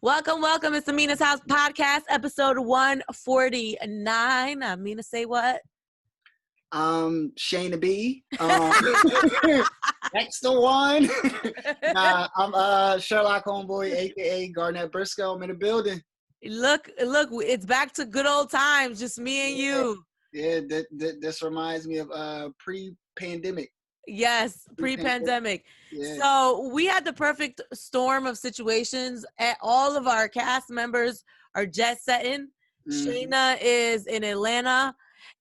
Welcome, welcome. It's the Mina's House Podcast, episode 149. I'm Mina, say what? Shayna B. That's the one. I'm Sherlock Homeboi, aka Garnett Briscoe. I'm in the building. Look, it's back to good old times, just me and you. Yeah, this reminds me of pre-pandemic. Yes, pre-pandemic. Yeah. So we had the perfect storm of situations. All of our cast members are jet setting. Shayna is in Atlanta,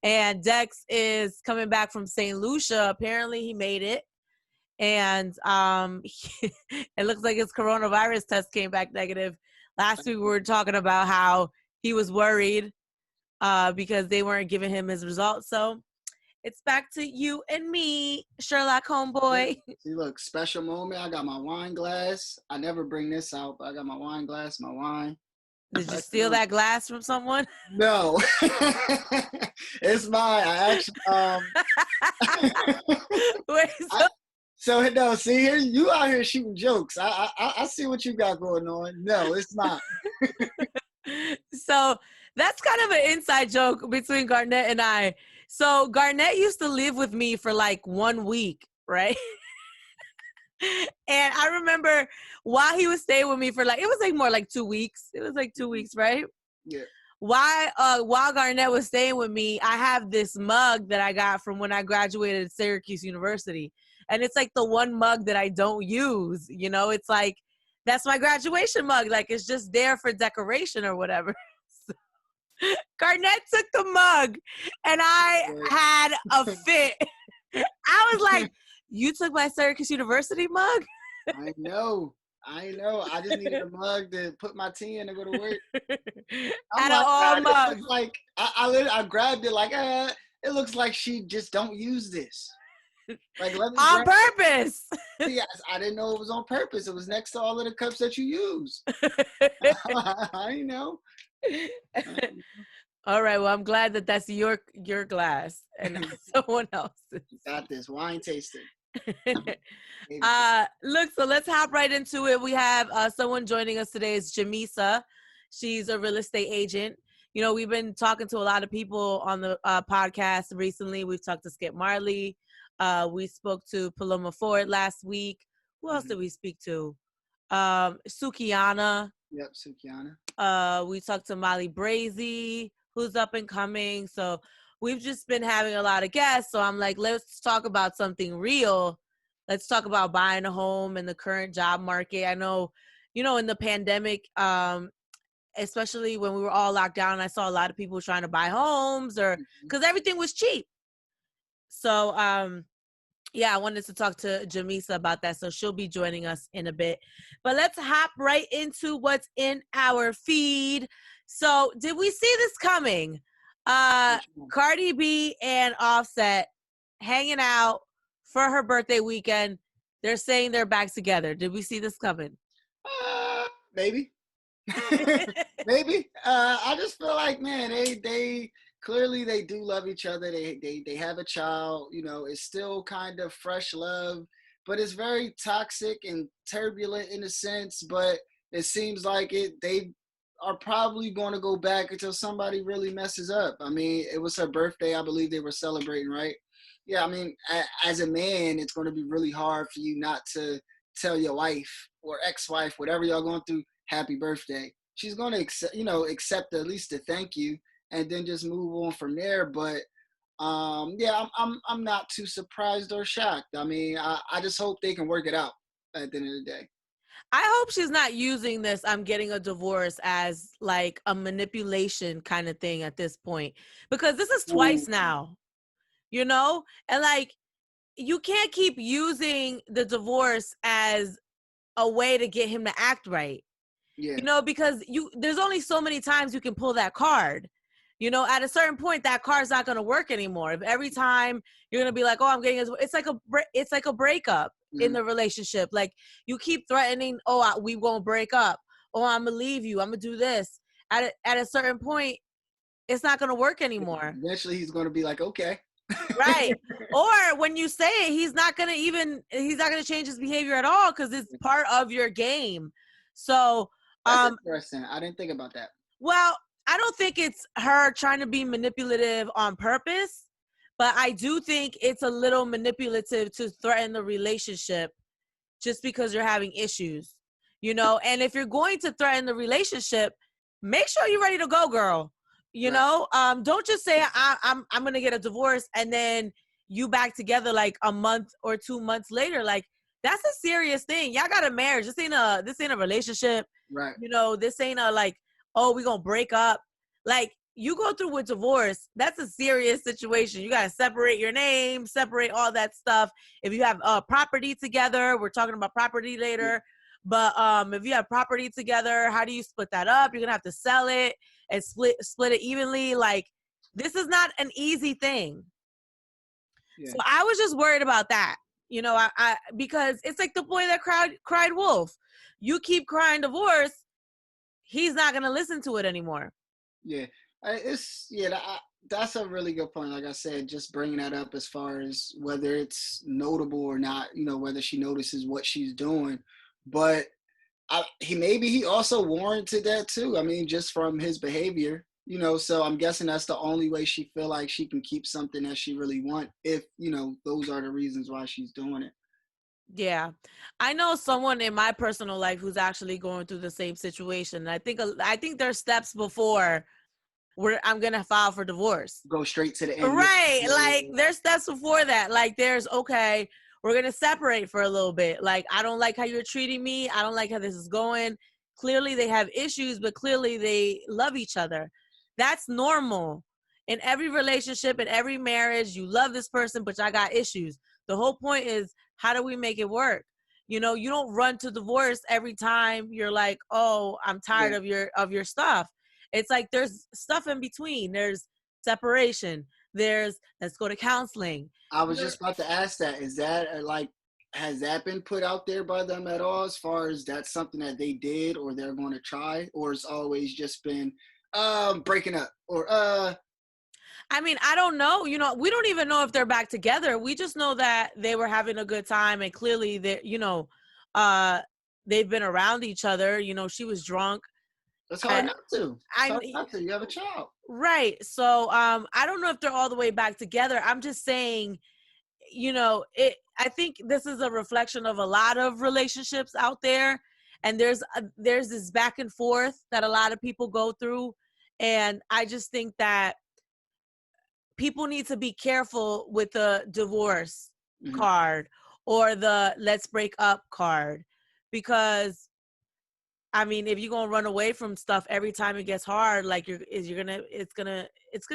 and Dex is coming back from St. Lucia. Apparently, he made it, and it looks like his coronavirus test came back negative. Last week, we were talking about how he was worried because they weren't giving him his results. So it's back to you and me, Sherlock Homeboi. See, look, special moment. I got my wine glass. I never bring this out, but I got my wine glass, my wine. Did you steal that glass from someone? No. It's mine. I actually Wait, no, see here, you out here shooting jokes. I see what you got going on. No, it's not. So that's kind of an inside joke between Garnett and I. So Garnett used to live with me for like 1 week, right? And I remember while he was staying with me for it was like more like 2 weeks. It was like 2 weeks, right? Yeah. While Garnett was staying with me, I have this mug that I got from when I graduated at Syracuse University. And it's like the one mug that I don't use. You know, it's like, that's my graduation mug. Like, it's just there for decoration or whatever. Garnett took the mug and I had a fit. I was like, you took my Syracuse University mug? I know. I just needed a mug to put my tea in and go to work. Out of all mugs. Like, I grabbed it like, it looks like she just don't use this. Like, let me on purpose. Yes, I didn't know it was on purpose. It was next to all of the cups that you use. I know. All right, well, I'm glad that that's your glass and not someone else's. Got this wine tasting. Look, so let's hop right into it. We have someone joining us today. Is Jamisa. She's a real estate agent. You know, we've been talking to a lot of people on the podcast recently. We've talked to Skip Marley. We spoke to Paloma Ford last week. Who else did we speak to? Sukiana. Yep, Sukiana. We talked to Molly Brazy, who's up and coming. So we've just been having a lot of guests. So I'm like, let's talk about something real. Let's talk about buying a home and the current job market. I know, you know, in the pandemic, especially when we were all locked down, I saw a lot of people trying to buy homes or because everything was cheap. So, yeah, I wanted to talk to Jamisa about that. So she'll be joining us in a bit. But let's hop right into what's in our feed. So did we see this coming? Cardi B and Offset hanging out for her birthday weekend. They're saying they're back together. Did we see this coming? Maybe. Maybe. I just feel like, man, they clearly they do love each other. They have a child. You know, it's still kind of fresh love, but it's very toxic and turbulent in a sense. But it seems like they are probably going to go back until somebody really messes up. I mean, it was her birthday. I believe they were celebrating, right? Yeah, I mean, as a man, it's going to be really hard for you not to tell your wife or ex-wife, whatever y'all going through, happy birthday. She's going to accept at least a thank you and then just move on from there. But yeah, I'm not too surprised or shocked. I mean, I just hope they can work it out at the end of the day. I hope she's not using this I'm getting a divorce as like a manipulation kind of thing at this point, because this is twice now, you know? And like, you can't keep using the divorce as a way to get him to act right. Yeah. You know, because there's only so many times you can pull that card. You know, at a certain point, that card's not going to work anymore. If every time you're going to be like, oh, I'm getting a, it's like a breakup in the relationship. Like, you keep threatening, oh, we won't break up. Oh, I'm going to leave you. I'm going to do this. At a certain point, it's not going to work anymore. Eventually, he's going to be like, okay. Right. Or when you say it, he's not going to change his behavior at all because it's part of your game. So That's Um, interesting. I didn't think about that. well, I don't think it's her trying to be manipulative on purpose, but I do think it's a little manipulative to threaten the relationship just because you're having issues, you know? And if you're going to threaten the relationship, make sure you're ready to go, girl. You Right. know, don't just say I'm gonna get a divorce and then you back together like a month or 2 months later. Like that's a serious thing. Y'all got a marriage. This ain't a relationship. Right. You know, this ain't a like, oh, we gonna break up. Like you go through with divorce, that's a serious situation. You gotta separate your name, separate all that stuff. If you have property together, we're talking about property later. But if you have property together, how do you split that up? You're gonna have to sell it and split it evenly. Like this is not an easy thing. Yeah. So I was just worried about that. You know, I because it's like the boy that cried wolf. You keep crying divorce, he's not gonna listen to it anymore. Yeah. That's a really good point. Like I said, just bringing that up as far as whether it's notable or not, whether she notices what she's doing. But he also warranted that too. I mean, just from his behavior, so I'm guessing that's the only way she feel like she can keep something that she really want if, those are the reasons why she's doing it. Yeah. I know someone in my personal life who's actually going through the same situation. I think there's steps before where I'm going to file for divorce. Go straight to the end. Right. Like there's steps before that. Like there's, okay, we're going to separate for a little bit. Like, I don't like how you're treating me. I don't like how this is going. Clearly they have issues, but clearly they love each other. That's normal. In every relationship, in every marriage, you love this person, but I got issues. The whole point is, how do we make it work? You know, you don't run to divorce every time you're like, oh, I'm tired of your stuff. It's like there's stuff in between. There's separation. There's let's go to counseling. I was just about to ask that. Is that has that been put out there by them at all as far as that's something that they did or they're going to try, or it's always just been breaking up or I mean, I don't know. You know, we don't even know if they're back together. We just know that they were having a good time and clearly they've been around each other. You know, she was drunk. It's hard not to. It's hard not to. You have a child. Right. So I don't know if they're all the way back together. I'm just saying, I think this is a reflection of a lot of relationships out there. And there's this back and forth that a lot of people go through. And I just think that people need to be careful with the divorce card or the let's break up card, because I mean, if you're gonna run away from stuff every time it gets hard, like it's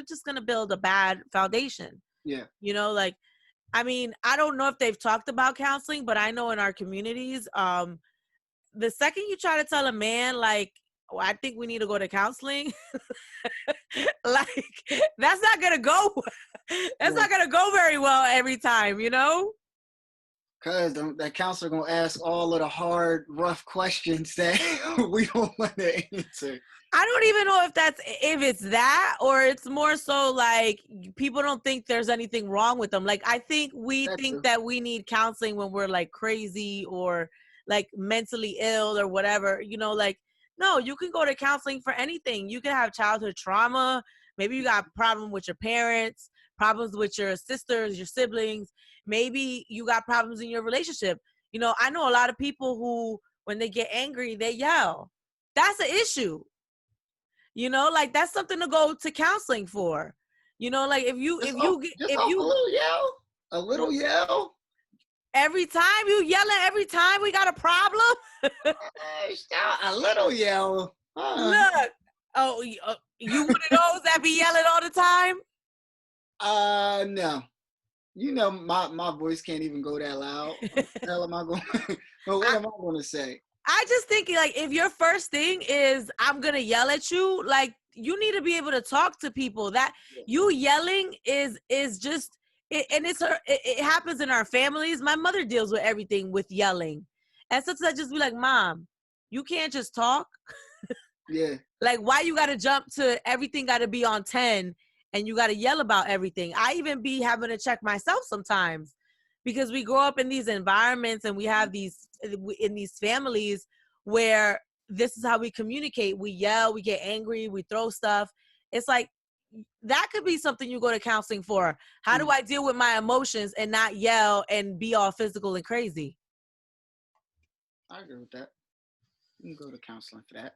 just gonna build a bad foundation. Yeah. You know, like, I mean, I don't know if they've talked about counseling, but I know in our communities, the second you try to tell a man like, oh, I think we need to go to counseling, like that's not gonna go. That's not gonna go very well every time, you know. Cause that counselor gonna ask all of the hard, rough questions that we don't want to answer. I don't even know if it's that or it's more so like people don't think there's anything wrong with them. Like I think we think that we need counseling when we're like crazy or like mentally ill or whatever. You know, like no, you can go to counseling for anything. You can have childhood trauma. Maybe you got a problem with your parents, problems with your sisters, your siblings. Maybe you got problems in your relationship. You know, I know a lot of people who, when they get angry, they yell. That's an issue. You know, like that's something to go to counseling for. You know, like if you a little yell. Every time you yelling, every time we got a problem. A little yell. Look, you one of those that be yelling all the time? No. You know, my voice can't even go that loud. What the hell am I going? What am I going to say? I just think like if your first thing is I'm gonna yell at you, like you need to be able to talk to people. That you yelling is just it, and it happens in our families. My mother deals with everything with yelling, and sometimes I just be like, Mom, you can't just talk. Yeah. Like why you gotta jump to everything gotta be on 10 and you gotta yell about everything. I even be having to check myself sometimes because we grow up in these environments and we have these in these families where this is how we communicate. We yell, we get angry, we throw stuff. It's like, that could be something you go to counseling for. How do I deal with my emotions and not yell and be all physical and crazy? I agree with that. You can go to counseling for that.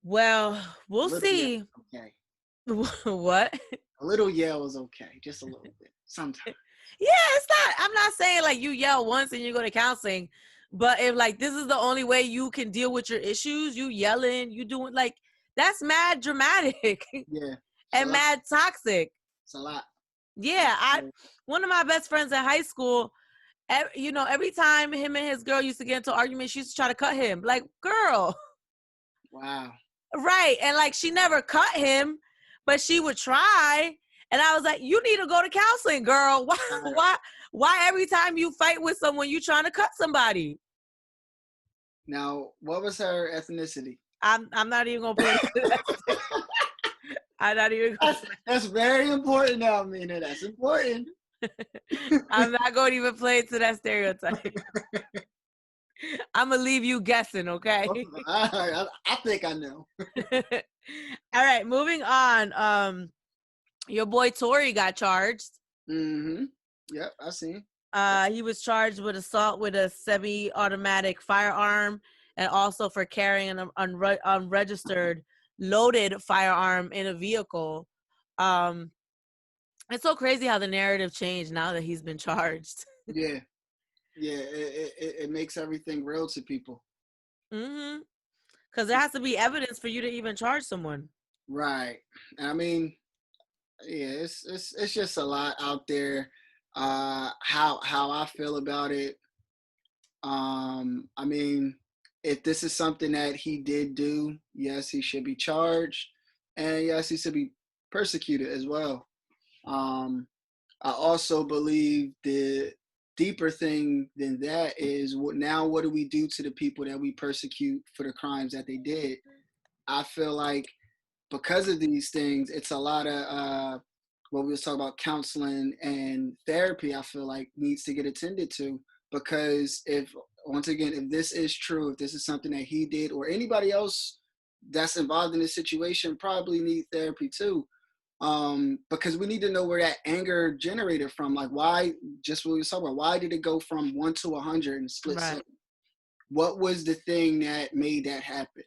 Well, we'll see. Okay. What? A little yell is okay, just a little bit sometimes. Yeah, it's not. I'm not saying like you yell once and you go to counseling, but if like this is the only way you can deal with your issues, you yelling, you doing like that's mad dramatic. Yeah. And mad toxic. It's a lot. Yeah, one of my best friends in high school, you know, every time him and his girl used to get into arguments, she used to try to cut him. Like, girl. Wow. Right. And like she never cut him, but she would try. And I was like, you need to go to counseling, girl. Why every time you fight with someone, you trying to cut somebody? Now, what was her ethnicity? I'm not even gonna play that. I'm not even gonna that's very important now, Mina. That's important. I'm not going to even play to that stereotype. I'm going to leave you guessing, okay? I think I know. All right, moving on. Your boy Tory got charged. Mm-hmm. Yep, I seen. He was charged with assault with a semi-automatic firearm and also for carrying an unregistered loaded firearm in a vehicle. It's so crazy how the narrative changed now that he's been charged. Yeah. It makes everything real to people. Mm-hmm. Because there has to be evidence for you to even charge someone. Right. I mean, yeah, it's just a lot out there. How I feel about it. I mean, if this is something that he did do, yes, he should be charged, and yes, he should be persecuted as well. I also believe the deeper thing than that is what do we do to the people that we persecute for the crimes that they did? I feel like because of these things, it's a lot of what we was talking about, counseling and therapy. I feel like needs to get attended to, because if this is true, if this is something that he did or anybody else that's involved in this situation, probably need therapy too. Because we need to know where that anger generated from. Like, why? Just what we were talking about. Why did it go from 1 to 100 in a split second? What was the thing that made that happen?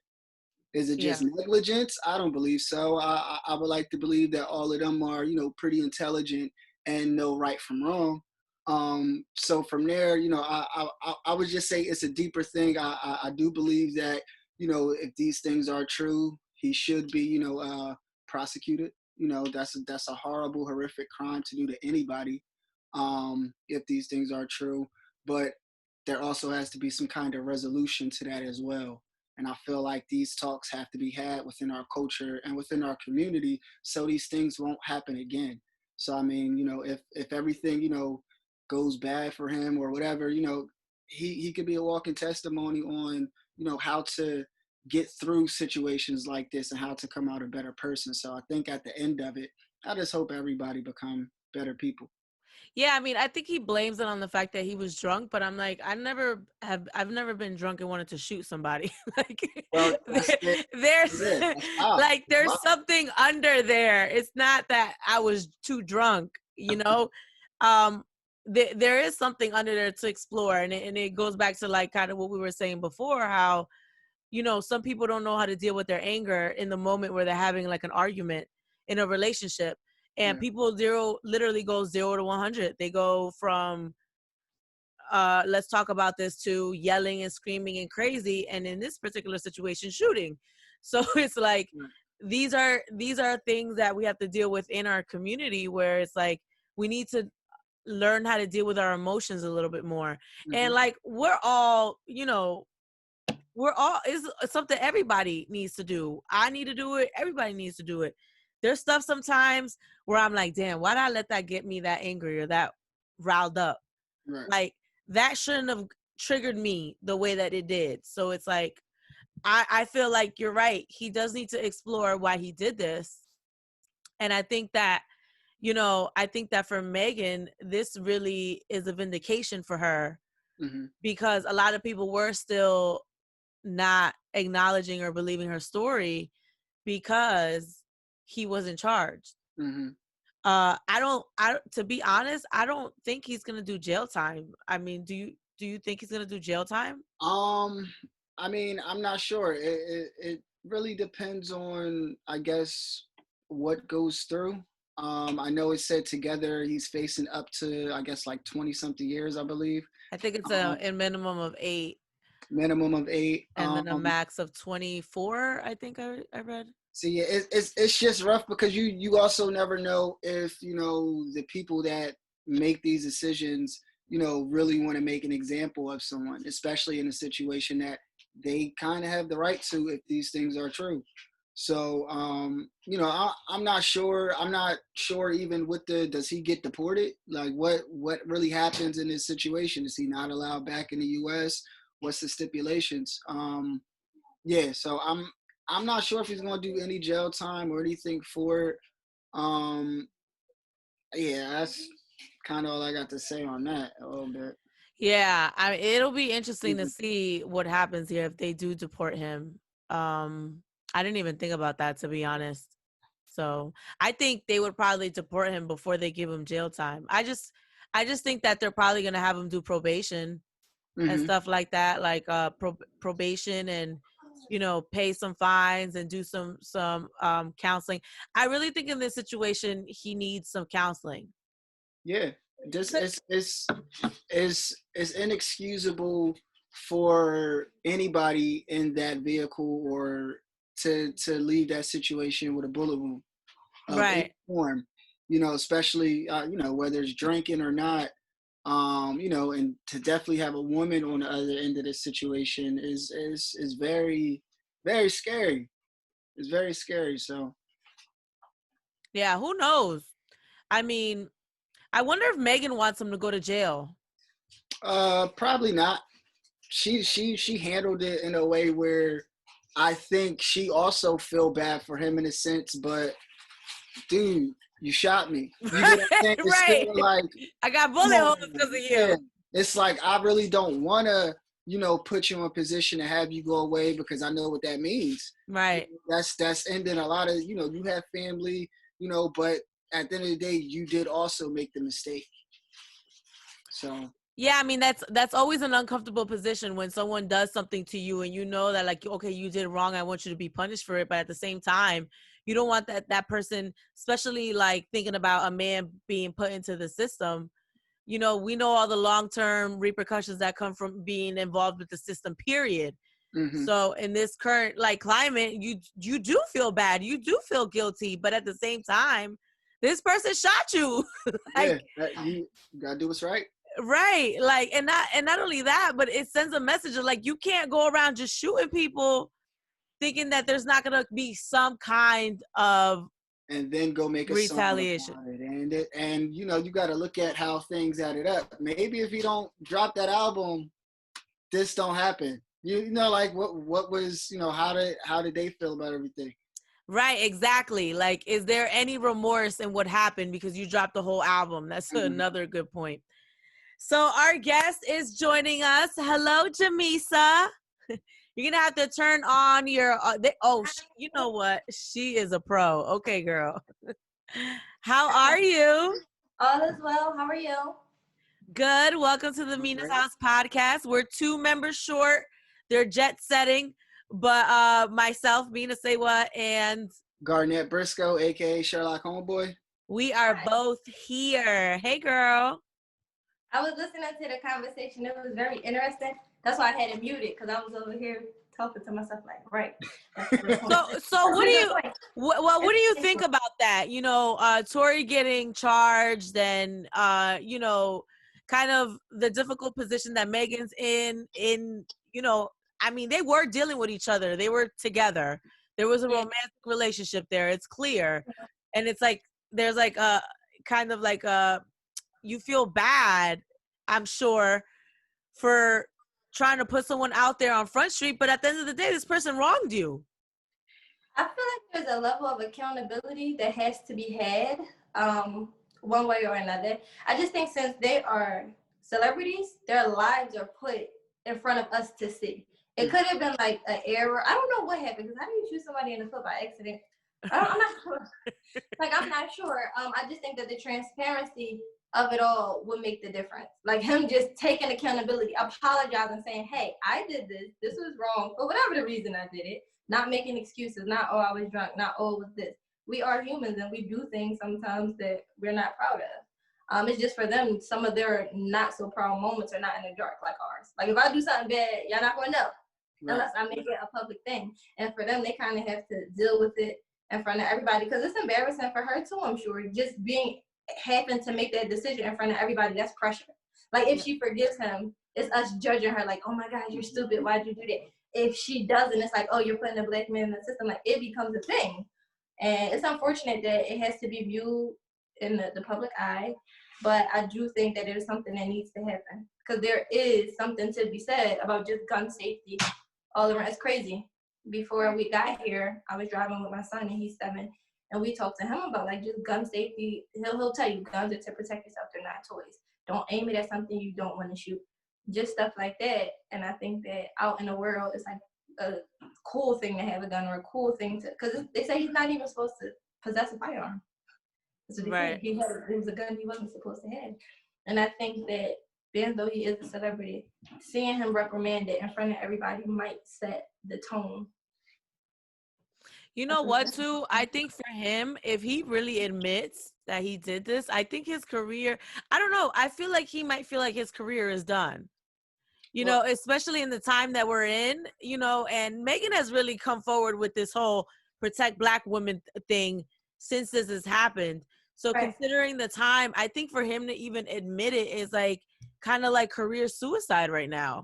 Is it just negligence? I don't believe so. I would like to believe that all of them are, pretty intelligent and know right from wrong. So from there, I would just say it's a deeper thing. I do believe that, if these things are true, he should be, prosecuted. That's a horrible, horrific crime to do to anybody, if these things are true. But there also has to be some kind of resolution to that as well. And I feel like these talks have to be had within our culture and within our community so these things won't happen again. So, I mean, if everything, goes bad for him or whatever, he could be a walking testimony on, how to get through situations like this and how to come out a better person. So I think at the end of it, I just hope everybody become better people. Yeah, I mean, I think he blames it on the fact that he was drunk, but I'm like, I've never been drunk and wanted to shoot somebody. Like, well, there's like there's something under there. It's not that I was too drunk, there is something under there to explore, and it goes back to like kind of what we were saying before, how some people don't know how to deal with their anger in the moment where they're having like an argument in a relationship. And people literally go 0 to 100. They go from, let's talk about this, to yelling and screaming and crazy. And in this particular situation, shooting. So it's like, these are things that we have to deal with in our community, where it's like, we need to learn how to deal with our emotions a little bit more. Mm-hmm. And like, we're all, it's something everybody needs to do. I need to do it. Everybody needs to do it. There's stuff sometimes where I'm like, damn, why did I let that get me that angry or that riled up? Right. Like, that shouldn't have triggered me the way that it did. So it's like, I feel like you're right. He does need to explore why he did this. And I think that, for Megan, this really is a vindication for her, because a lot of people were still not acknowledging or believing her story because he wasn't charged. Mm-hmm. To be honest, I don't think he's gonna do jail time. I mean, do you think he's gonna do jail time? I mean, I'm not sure. It really depends on, I guess, what goes through. I know it said together he's facing up to, I guess, like 20 something years, I believe. I think it's Um, a minimum of 8 Minimum of 8. and then a max of 24. I think I read. So yeah, it's just rough because you also never know if the people that make these decisions really want to make an example of someone, especially in a situation that they kind of have the right to if these things are true. So I'm not sure. I'm not sure even with does he get deported? Like what really happens in this situation? Is he not allowed back in the U.S.? What's the stipulations? Yeah, so I'm not sure if he's gonna do any jail time or anything for it. Um, yeah, that's kind of all I got to say on that a little bit. Yeah, it'll be interesting to see what happens here if they do deport him. I didn't even think about that, to be honest. So I think they would probably deport him before they give him jail time. I just think that they're probably gonna have him do probation and Mm-hmm. stuff like that, like probation, and pay some fines and do some counseling. I really think in this situation he needs some counseling. Yeah, just it's inexcusable for anybody in that vehicle or to leave that situation with a bullet wound of any Right. form. Especially whether it's drinking or not. And to definitely have a woman on the other end of this situation is very, very scary. It's very scary. So Yeah, who knows? I mean, I wonder if Megan wants him to go to jail. probably not. She handled it in a way where I think she also feel bad for him in a sense, but dude, you shot me. You get what I'm saying? It's Right. still like, I got bullet holes because of you. yeah. It's like I really don't want to, put you in a position to have you go away because I know what that means. Right. That's ending a lot of, you have family, but at the end of the day, you did also make the mistake. So Yeah, I mean that's always an uncomfortable position when someone does something to you and you know that, like, okay, you did wrong, I want you to be punished for it, but at the same time, you don't want that person, especially like thinking about a man being put into the system. We know all the long-term repercussions that come from being involved with the system, period. mm-hmm. So in this current like climate, you do feel bad, you do feel guilty, but at the same time, this person shot you. Like, Yeah, you gotta do what's right. right, like, and not only that, but it sends a message of like, you can't go around just shooting people thinking that there's not gonna be some kind of and then go make a song retaliation. about it. And you got to look at how things added up. Maybe if you don't drop that album, this don't happen. Like what was how did they feel about everything? Right, exactly. Like, is there any remorse in what happened because you dropped the whole album? That's another good point. So our guest is joining us. Hello, Jamisa. You're gonna have to turn on your. You know what? She is a pro. Okay, girl. How are you? All is well. How are you? Good. Welcome to the Mina's House podcast. We're 2 members short. They're jet setting, but myself, Mina SayWhat, and Garnett Briscoe, aka Sherlock Homeboi. we are both here. Hey, girl. I was listening to the conversation. It was very interesting. That's why I had it muted because I was over here talking to myself like, right. So what do you what do you think about that? Tory getting charged and kind of the difficult position that Megan's in I mean, they were dealing with each other. They were together. There was a romantic relationship there. It's clear. And it's like there's like a kind of like a you feel bad, I'm sure, for trying to put someone out there on Front Street, but at the end of the day, this person wronged you. I feel like there's a level of accountability that has to be had, one way or another. I just think since they are celebrities, their lives are put in front of us to see. It could have been like an error. I don't know what happened, because how do you shoot somebody in the foot by accident? I'm not sure. Like, I'm not sure. I just think that the transparency of it all would make the difference. Like, him just taking accountability, apologizing, saying, hey, I did this. This was wrong for whatever the reason I did it. Not making excuses. Not, oh, I was drunk. Not, oh, it was this. We are humans, and we do things sometimes that we're not proud of. It's just for them, some of their not so proud moments are not in the dark like ours. Like, if I do something bad, y'all not gonna know. Right. Unless I make it a public thing. And for them, they kind of have to deal with it in front of everybody, because it's embarrassing for her too, I'm sure. Just having to make that decision in front of everybody, that's pressure. Like, if she forgives him, it's us judging her like, oh my God, you're stupid, why'd you do that? If she doesn't, it's like, oh, you're putting a black man in the system. Like, it becomes a thing. And it's unfortunate that it has to be viewed in the public eye, but I do think that there's something that needs to happen, because there is something to be said about just gun safety all around. It's crazy. Before we got here, I was driving with my son, and he's 7, and we talked to him about like just gun safety. He'll tell you guns are to protect yourself, they're not toys. Don't aim it at something you don't want to shoot. Just stuff like that. And I think that out in the world, it's like a cool thing to have a gun, or a cool thing to, because they say he's not even supposed to possess a firearm. That's what they right. said. It was a gun he wasn't supposed to have. And I think that even though he is a celebrity, seeing him reprimanded in front of everybody might set the tone. You know what, too? I think for him, if he really admits that he did this, I think his career, I don't know, I feel like he might feel like his career is done. You know, especially in the time that we're in, you know, and Megan has really come forward with this whole protect Black women thing since this has happened. So considering the time, I think for him to even admit it is like kind of like career suicide right now.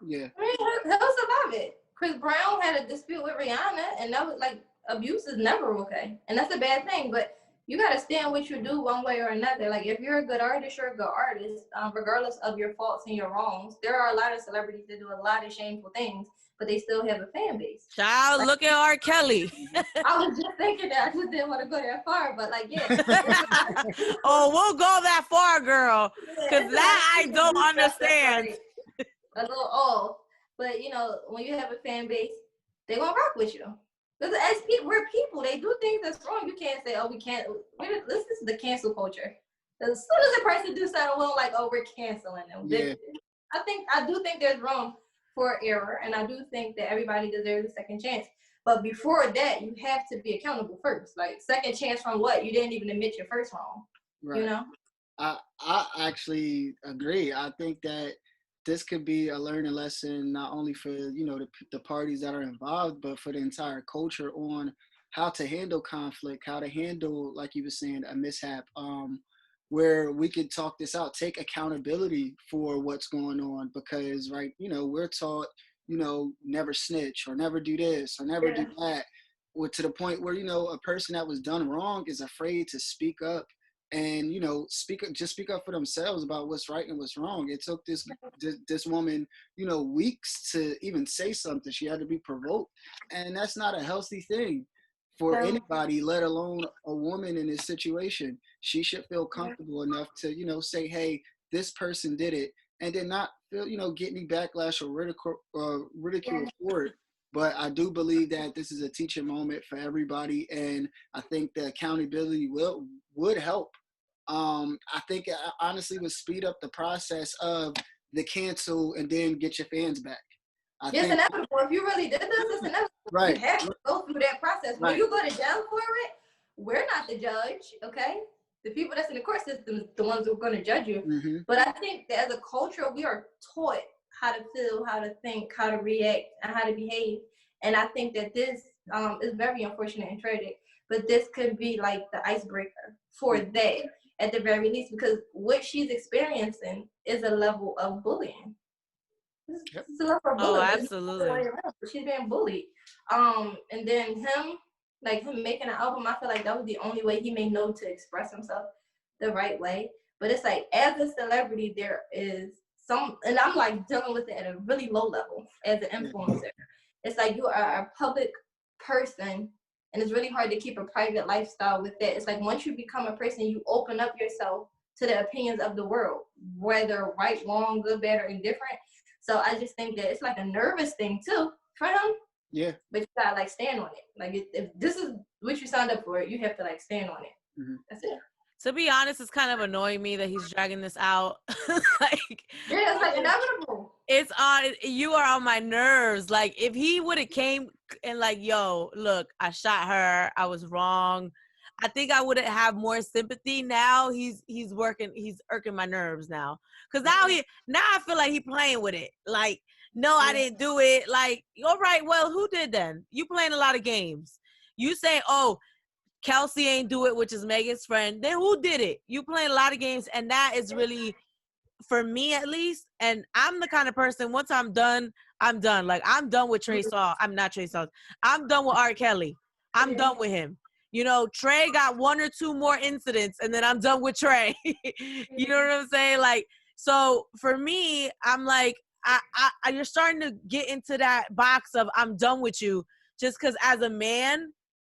Yeah. I mean, he'll survive it. Chris Brown had a dispute with Rihanna, and that was like, abuse is never okay. And that's a bad thing, but you got to stand what you do one way or another. Like, if you're a good artist, you're a good artist, regardless of your faults and your wrongs. There are a lot of celebrities that do a lot of shameful things, but they still have a fan base. Child, like, look at R. Kelly. I was just thinking that. I just didn't want to go that far, but like, yeah. Oh, we'll go that far, girl, because that I don't understand. A little off. But, you know, when you have a fan base, they're going to rock with you. Because as people, we're people. They do things that's wrong. You can't say, oh, we can't. This is the cancel culture. As soon as a person do something wrong, like, oh, we're canceling them. Yeah. I do think there's room for error, and I do think that everybody deserves a second chance. But before that, you have to be accountable first. Like, second chance from what? You didn't even admit your first wrong. Right. You know? I actually agree. I think that this could be a learning lesson, not only for, you know, the parties that are involved, but for the entire culture on how to handle conflict, how to handle, like you were saying, a mishap, where we could talk this out, take accountability for what's going on, because, right, you know, we're taught, you know, never snitch or never do this or never do that, or to the point where, you know, a person that was done wrong is afraid to speak up and, you know, speak up for themselves about what's right and what's wrong. It took this woman, you know, weeks to even say something. She had to be provoked, and that's not a healthy thing for anybody, let alone a woman in this situation. She should feel comfortable enough to, you know, say, hey, this person did it, and then not feel, you know, get any backlash or ridicule for it. But I do believe that this is a teaching moment for everybody, and I think the accountability would help. I think it honestly would speed up the process of the cancel and then get your fans back. It's inevitable. If you really did this, it's inevitable. Right. You have to go through that process. When you go to jail for it, we're not the judge, okay? The people that's in the court system is the ones who are going to judge you. Mm-hmm. But I think that as a culture, we are taught how to feel, how to think, how to react, and how to behave. And I think that this is very unfortunate and tragic. But this could be like the icebreaker for that, at the very least, because what she's experiencing is a level of bullying. It's a level of bullying. Oh, absolutely. She's being bullied. And then him making an album, I feel like that was the only way he may know to express himself the right way. But it's like, as a celebrity, there is and I'm like dealing with it at a really low level as an influencer. It's like you are a public person, and it's really hard to keep a private lifestyle with that. It's like once you become a person, you open up yourself to the opinions of the world, whether right, wrong, good, bad, or indifferent. So I just think that it's like a nervous thing too for him. Yeah. But you gotta like stand on it. Like if this is what you signed up for, you have to like stand on it. Mm-hmm. That's it. To be honest, it's kind of annoying me that he's dragging this out. Like, yeah, it's like inevitable. It's on. You are on my nerves. Like, if he would have came and like, yo, look, I shot her. I was wrong. I think I would have more sympathy. Now he's working. He's irking my nerves now. Cause now I feel like he playing with it. Like, no, I didn't do it. Like, all right, well, who did then? You playing a lot of games. You say, oh, Kelsey ain't do it, which is Megan's friend. Then who did it? You playing a lot of games, and that is really, for me at least. And I'm the kind of person, once I'm done, I'm done. Like, I'm done with Trey Songz. I'm not Trey Songz. I'm done with R. Kelly. I'm done with him. You know, Trey got one or two more incidents, and then I'm done with Trey. You know what I'm saying? Like, so for me, I'm like, you're starting to get into that box of I'm done with you, just because as a man,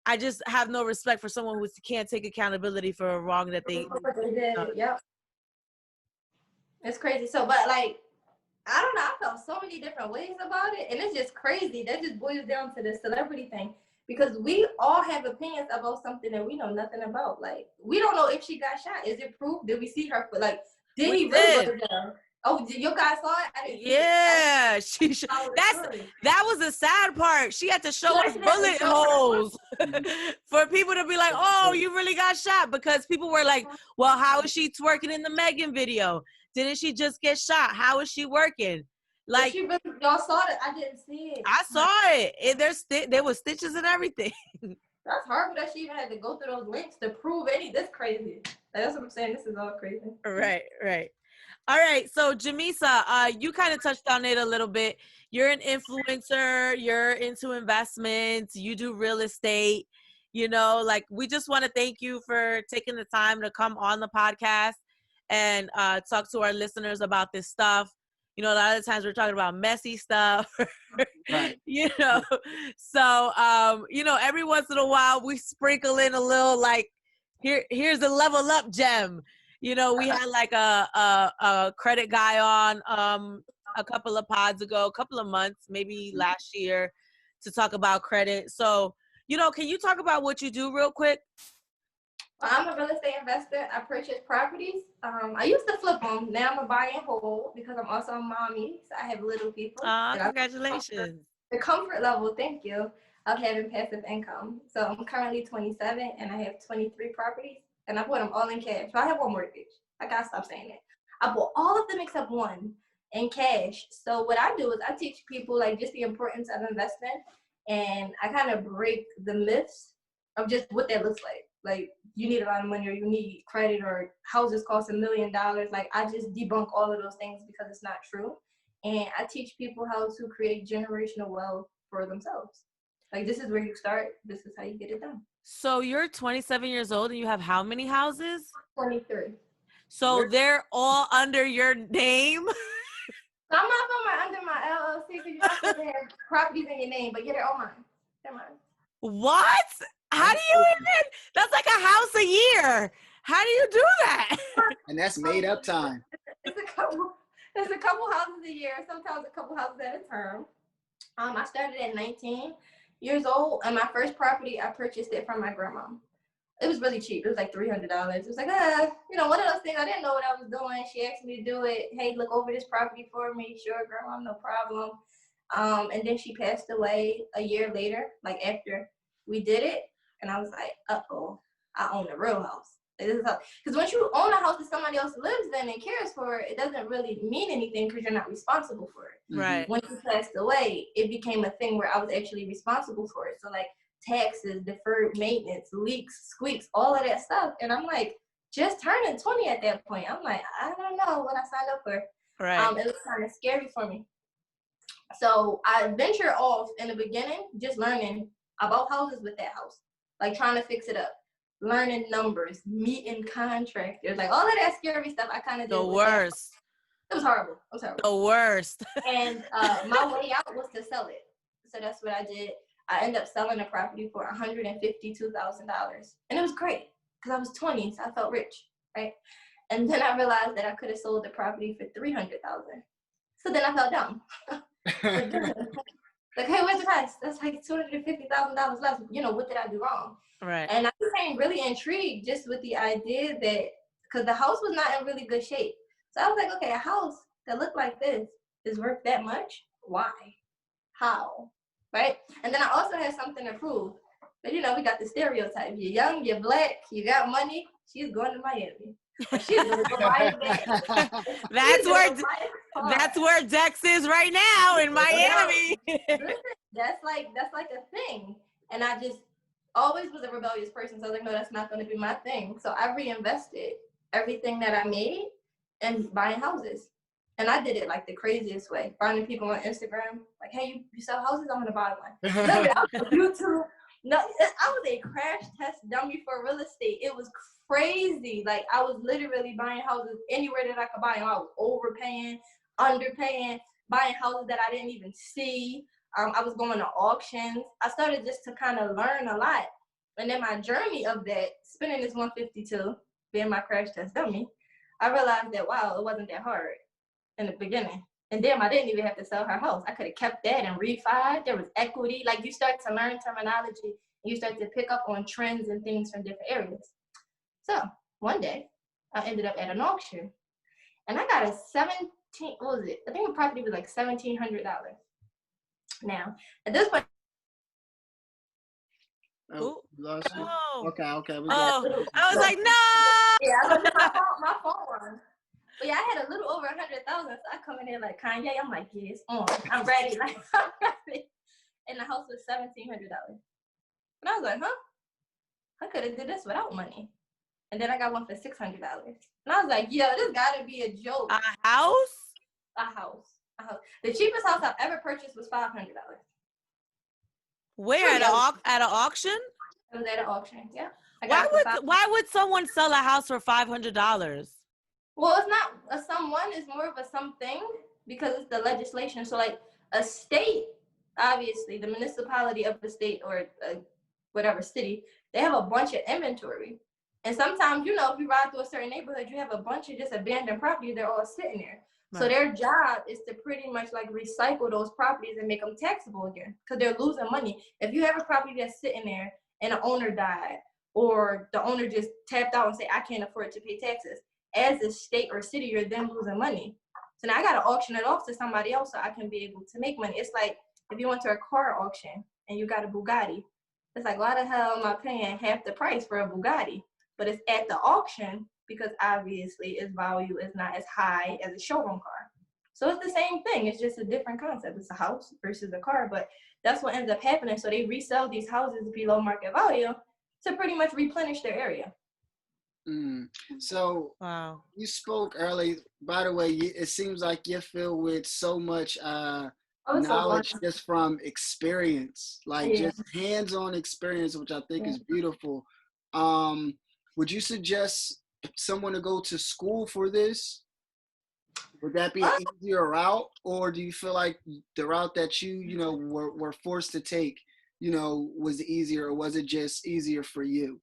I just have no respect for someone who can't take accountability for a wrong that they did. Yep. It's crazy. So, but like, I don't know. I felt so many different ways about it, and it's just crazy. That just boils down to the celebrity thing, because we all have opinions about something that we know nothing about. Like, we don't know if she got shot. Is it proof? Did we see her? Like, did he really go down? Oh, you guys saw it? I didn't see it. That was the sad part. She had to show us bullet holes for people to be like, oh, you really got shot, because people were like, well, how is she twerking in the Megan video? Didn't she just get shot? How is she working? Like, y'all saw it? I didn't see it. I saw it. There was stitches and everything. That's horrible that she even had to go through those links to prove any. That's crazy. That's what I'm saying. This is all crazy. Right. All right. So, Jamisa, you kind of touched on it a little bit. You're an influencer. You're into investments. You do real estate. You know, like, we just want to thank you for taking the time to come on the podcast and talk to our listeners about this stuff. You know, a lot of times we're talking about messy stuff, right. You know. So, you know, every once in a while we sprinkle in a little, like, here's a level up gem. You know, we had like a credit guy on a couple of pods ago, a couple of months, maybe last year, to talk about credit. So, you know, can you talk about what you do real quick? I'm a real estate investor. I purchase properties. I used to flip them. Now I'm a buy and hold, because I'm also a mommy. So I have little people. Congratulations. The comfort level, thank you, of having passive income. So I'm currently 27 and I have 23 properties, and I bought them all in cash. So I have one mortgage. I gotta stop saying it. I bought all of them except one in cash. So what I do is I teach people like just the importance of investing, and I kind of break the myths of just what that looks like. Like, you need a lot of money, or you need credit, or houses cost $1 million. Like, I just debunk all of those things because it's not true. And I teach people how to create generational wealth for themselves. Like, this is where you start. This is how you get it done. So you're 27 years old and you have how many houses? 23. So they're all under your name? Some of them are under my LLC, because you have to have properties in your name, but yeah, they're all mine. They're mine. What? How do you even? That's like a house a year. How do you do that? And that's made up time. It's a couple houses a year, sometimes a couple houses at a term. I started at 19 years old, and my first property, I purchased it from my grandma. It was really cheap. It was like $300. It was like, you know, one of those things. I didn't know what I was doing. She asked me to do it. Hey, look over this property for me. Sure, grandma, no problem. And then she passed away a year later, like after we did it. And I was like, uh-oh, I own a real house. Because once you own a house that somebody else lives in and cares for, it doesn't really mean anything because you're not responsible for it. Right. When you passed away, it became a thing where I was actually responsible for it. So like taxes, deferred maintenance, leaks, squeaks, all of that stuff. And I'm like, just turning 20 at that point. I'm like, I don't know what I signed up for. Right. It was kind of scary for me. So I ventured off in the beginning, just learning about houses with that house, like trying to fix it up, learning numbers, meeting contractors, like all of that scary stuff. I kind of did. The worst. It was horrible. The worst. And my way out was to sell it. So that's what I did. I ended up selling the property for $152,000, and it was great because I was 20, so I felt rich, right? And then I realized that I could have sold the property for $300,000. So then I felt dumb. Like, hey, where's the price? That's like $250,000 less. You know, what did I do wrong? Right. And I became really intrigued just with the idea that, because the house was not in really good shape. So I was like, okay, a house that looked like this is worth that much? Why? How? Right? And then I also had something to prove. But you know, we got the stereotype. You're young, you're black, you got money, she's going to Miami. Or she's going to go buy a bag. That's where Dex is right now in Miami. Listen, that's like a thing. And I just always was a rebellious person. So I was like, no, that's not going to be my thing. So I reinvested everything that I made in buying houses. And I did it like the craziest way. Finding people on Instagram, like, hey, you sell houses? I'm going to buy one. Literally, I was on YouTube. No, I was a crash test dummy for real estate. It was crazy. Like, I was literally buying houses anywhere that I could buy them. I was overpaying, underpaying, buying houses that I didn't even see. I was going to auctions. I started just to kind of learn a lot. And then my journey of that, spending this 152, being my crash test dummy, I realized that, wow, it wasn't that hard in the beginning. And damn, I didn't even have to sell her house. I could have kept that and refied. There was equity. Like, you start to learn terminology, and you start to pick up on trends and things from different areas. So one day, I ended up at an auction, and I got a what was it? I think the property was like $1,700. Now, at this point, Oh, lost you. Oh. Okay. I was like, no. Yeah, my phone run. But yeah, I had a little over 100,000, so I come in there like Kanye. I'm like, yeah, it's on. I'm ready. Like, I'm ready. And the house was $1,700. And I was like, huh? I could have did this without money. And then I got one for $600. And I was like, yo, this gotta be a joke. A house? A house. The cheapest house I've ever purchased was $500. Where? At an auction? It was at an auction, yeah. Why would someone sell a house for $500? Well, it's not a someone, it's more of a something, because it's the legislation. So like a state, obviously, the municipality of the state or whatever city, they have a bunch of inventory. And sometimes, you know, if you ride through a certain neighborhood, you have a bunch of just abandoned properties. They're all sitting there. Right. So their job is to pretty much like recycle those properties and make them taxable again, because they're losing money. If you have a property that's sitting there and the owner died, or the owner just tapped out and say, I can't afford to pay taxes, as a state or city, you're then losing money. So now I got to auction it off to somebody else so I can be able to make money. It's like if you went to a car auction and you got a Bugatti, it's like, why the hell am I paying half the price for a Bugatti? But it's at the auction because obviously its value is not as high as a showroom car. So it's the same thing. It's just a different concept. It's a house versus a car, but that's what ends up happening. So they resell these houses below market value to pretty much replenish their area. So wow, you spoke early. By the way, it seems like you're filled with so much knowledge just from experience, like just hands-on experience, which I think is beautiful. Would you suggest someone to go to school for this? Would that be an easier route, or do you feel like the route that you know were forced to take, you know, was easier, or was it just easier for you?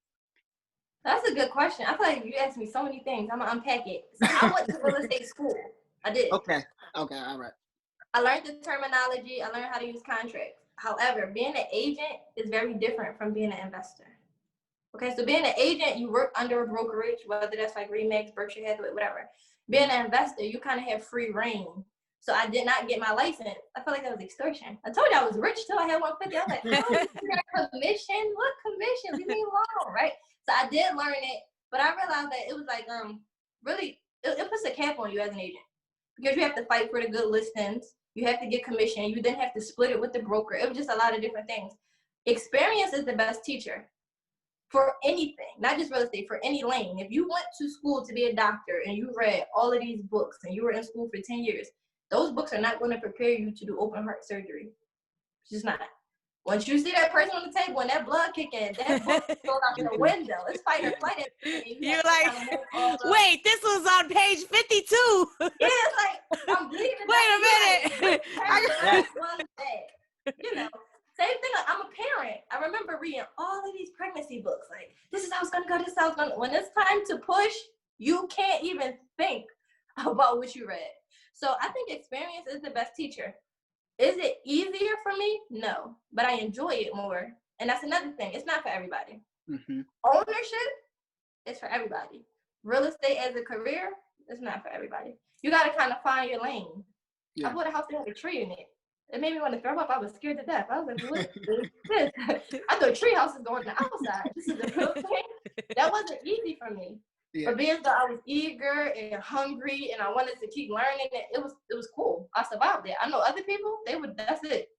That's a good question. I feel like you asked me so many things. I'm gonna unpack it. So I went to real estate school. I did. Okay, all right. I learned the terminology. I learned how to use contracts. However, being an agent is very different from being an investor. Okay, so being an agent, you work under a brokerage, whether that's like Remax, Berkshire Hathaway, whatever. Being an investor, you kind of have free reign. So I did not get my license. I felt like that was extortion. I told you I was rich till I had 150. I was like, oh, commission? What commission? Leave me alone, right? So I did learn it, but I realized that it was like, really, it puts a cap on you as an agent, because you have to fight for the good listings. You have to get commission. You then have to split it with the broker. It was just a lot of different things. Experience is the best teacher for anything, not just real estate, for any lane. If you went to school to be a doctor and you read all of these books and you were in school for 10 years, those books are not going to prepare you to do open heart surgery. It's just not. Once you see that person on the table and that blood kicking, that book goes out the window. It's fight or flight. You're like, wait, this was on page 52. Yeah, it's like, I'm bleeding. Wait a minute. You know, same thing. Like, I'm a parent. I remember reading all of these pregnancy books. Like, this is how it's gonna go. This is how it's gonna. When it's time to push, you can't even think about what you read. So I think experience is the best teacher. Is it easier for me? No, but I enjoy it more. And that's another thing. It's not for everybody. Mm-hmm. Ownership is for everybody. Real estate as a career is not for everybody. You got to kind of find your lane. Yeah. I bought a house that had a tree in it. It made me want to throw up. I was scared to death. I was like, what is this? I thought tree house is going to the outside. This is the real thing. That wasn't easy for me. Yeah. But being that I was eager and hungry and I wanted to keep learning, it was cool. I survived it. I know other people, that's it.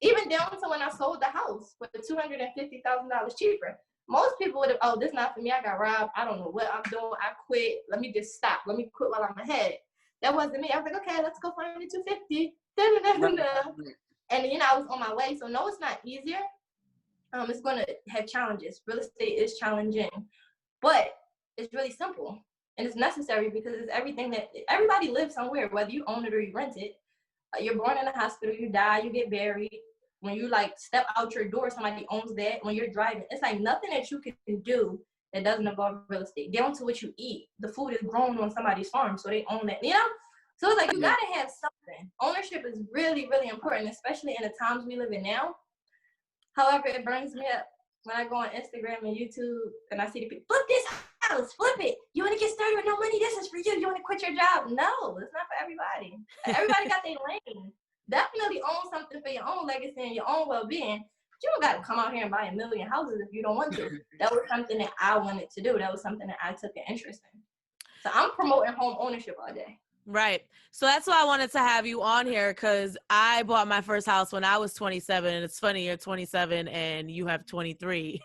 Even down to when I sold the house for $250,000 cheaper. Most people would have, oh, this not for me. I got robbed. I don't know what I'm doing. I quit. Let me just stop. Let me quit while I'm ahead. That wasn't me. I was like, okay, let's go find the 250. And I was on my way. So no, it's not easier. It's going to have challenges. Real estate is challenging, but it's really simple and it's necessary because it's everything that everybody lives somewhere, whether you own it or you rent it. You're born in a hospital, you die, you get buried. When you step out your door, somebody owns that. When you're driving, it's like nothing that you can do that doesn't involve real estate. Down to what you eat. The food is grown on somebody's farm, so they own that. So it's like you gotta have something. Ownership is really, really important, especially in the times we live in now. However, it brings me up when I go on Instagram and YouTube and I see the people, flip this house, flip it. You want to get started with no money? This is for you. You want to quit your job? No, it's not for everybody. Everybody got their lane. Definitely own something for your own legacy and your own well-being. But you don't got to come out here and buy a million houses if you don't want to. That was something that I wanted to do. That was something that I took an interest in. So I'm promoting home ownership all day. Right. So that's why I wanted to have you on here, because I bought my first house when I was 27. And it's funny, you're 27 and you have 23.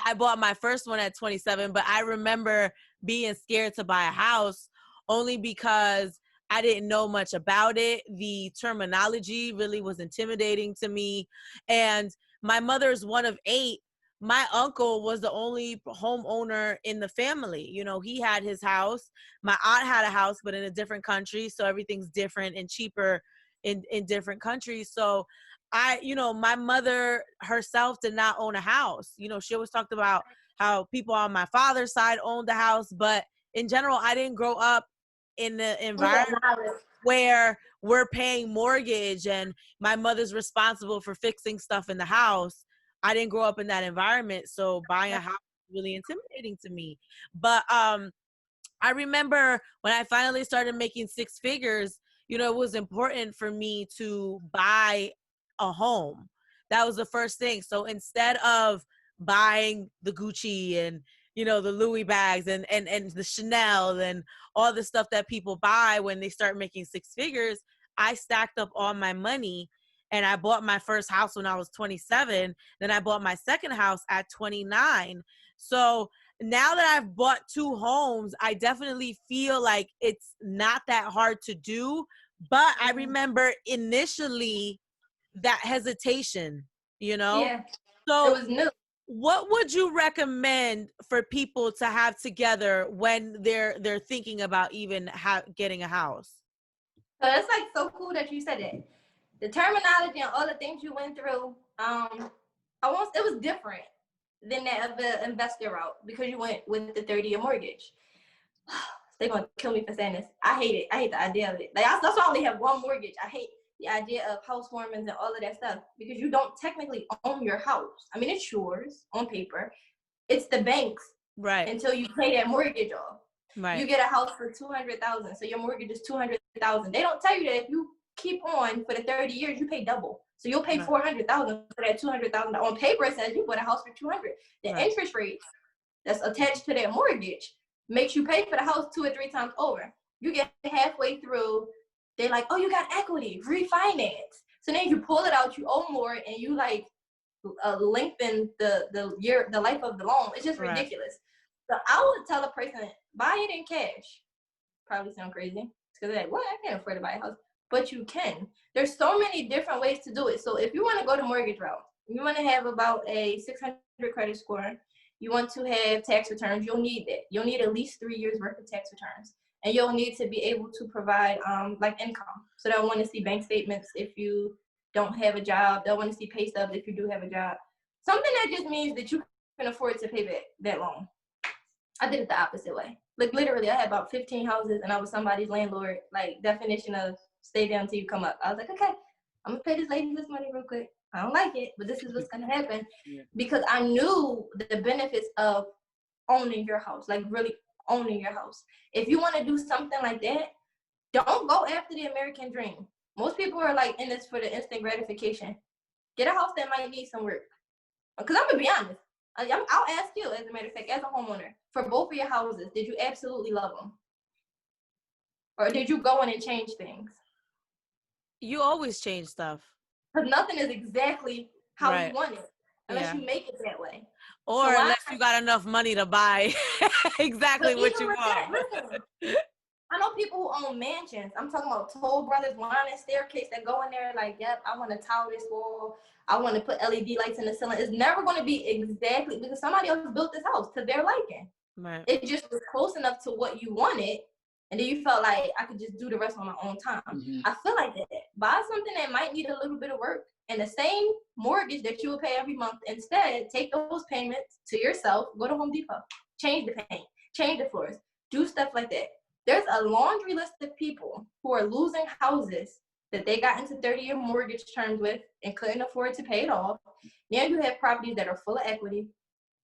I bought my first one at 27, but I remember being scared to buy a house only because I didn't know much about it. The terminology really was intimidating to me. And my mother's one of 8. My uncle was the only homeowner in the family. He had his house. My aunt had a house, but in a different country. So everything's different and cheaper in different countries. So my mother herself did not own a house. She always talked about how people on my father's side owned the house. But in general, I didn't grow up in the environment where we're paying mortgage and my mother's responsible for fixing stuff in the house. I didn't grow up in that environment, so buying a house was really intimidating to me. But I remember when I finally started making 6 figures, it was important for me to buy a home. That was the first thing. So instead of buying the Gucci and the Louis bags and the Chanel and all the stuff that people buy when they start making 6 figures, I stacked up all my money. And I bought my first house when I was 27. Then I bought my second house at 29. So now that I've bought 2 homes, I definitely feel like it's not that hard to do. But I remember initially that hesitation, Yeah. So it was new. What would you recommend for people to have together when they're thinking about even getting a house? So it's so cool that you said it. The terminology and all the things you went through, it was different than that of the investor route because you went with the 30-year mortgage. They're going to kill me for saying this. I hate it. I hate the idea of it. That's why I only have one mortgage. I hate the idea of housewarmings and all of that stuff because you don't technically own your house. I mean, it's yours on paper. It's the bank's right until you pay that mortgage off. Right. You get a house for $200,000, so your mortgage is $200,000. They don't tell you that if you keep on for the 30 years, you pay double. So you'll pay $400,000 for that $200,000. On paper, it says you bought a house for $200,000. The interest rate that's attached to that mortgage makes you pay for the house 2 or 3 times over. You get halfway through, they're like, "Oh, you got equity, refinance." So then you pull it out, you owe more, and you lengthen the life of the loan. It's just ridiculous. So I would tell a person, buy it in cash. Probably sound crazy because they're like, "What? I can't afford to buy a house." But you can. There's so many different ways to do it. So if you want to go the mortgage route, you want to have about a 600 credit score. You want to have tax returns. You'll need that. You'll need at least 3 years worth of tax returns. And you'll need to be able to provide income. So they'll want to see bank statements if you don't have a job. They'll want to see pay stubs if you do have a job. Something that just means that you can afford to pay back that loan. I did it the opposite way. Literally, I had about 15 houses and I was somebody's landlord. Definition of stay down until you come up. I was like, okay, I'm gonna pay this lady this money real quick. I don't like it, but this is what's gonna happen. Because I knew the benefits of owning your house, like really owning your house. If you want to do something like that, don't go after the American dream. Most people are like in this for the instant gratification. Get a house that might need some work. Because I'm gonna be honest, I'll ask you, as a matter of fact, as a homeowner, for both of your houses, did you absolutely love them, or did you go in and change things? You always change stuff. Because nothing is exactly how you want it, unless you make it that way. Or so unless you got enough money to buy exactly what you want. Listen, I know people who own mansions. I'm talking about Toll Brothers wine and staircase that go in there like, yep, I want to tile this wall. I want to put LED lights in the ceiling. It's never going to be exactly because somebody else built this house to their liking. Right. It just was close enough to what you wanted, and then you felt like I could just do the rest on my own time. I feel like that. Buy something that might need a little bit of work and the same mortgage that you would pay every month. Instead, take those payments to yourself. Go to Home Depot. Change the paint. Change the floors. Do stuff like that. There's a laundry list of people who are losing houses that they got into 30-year mortgage terms with and couldn't afford to pay it off. Now you have properties that are full of equity,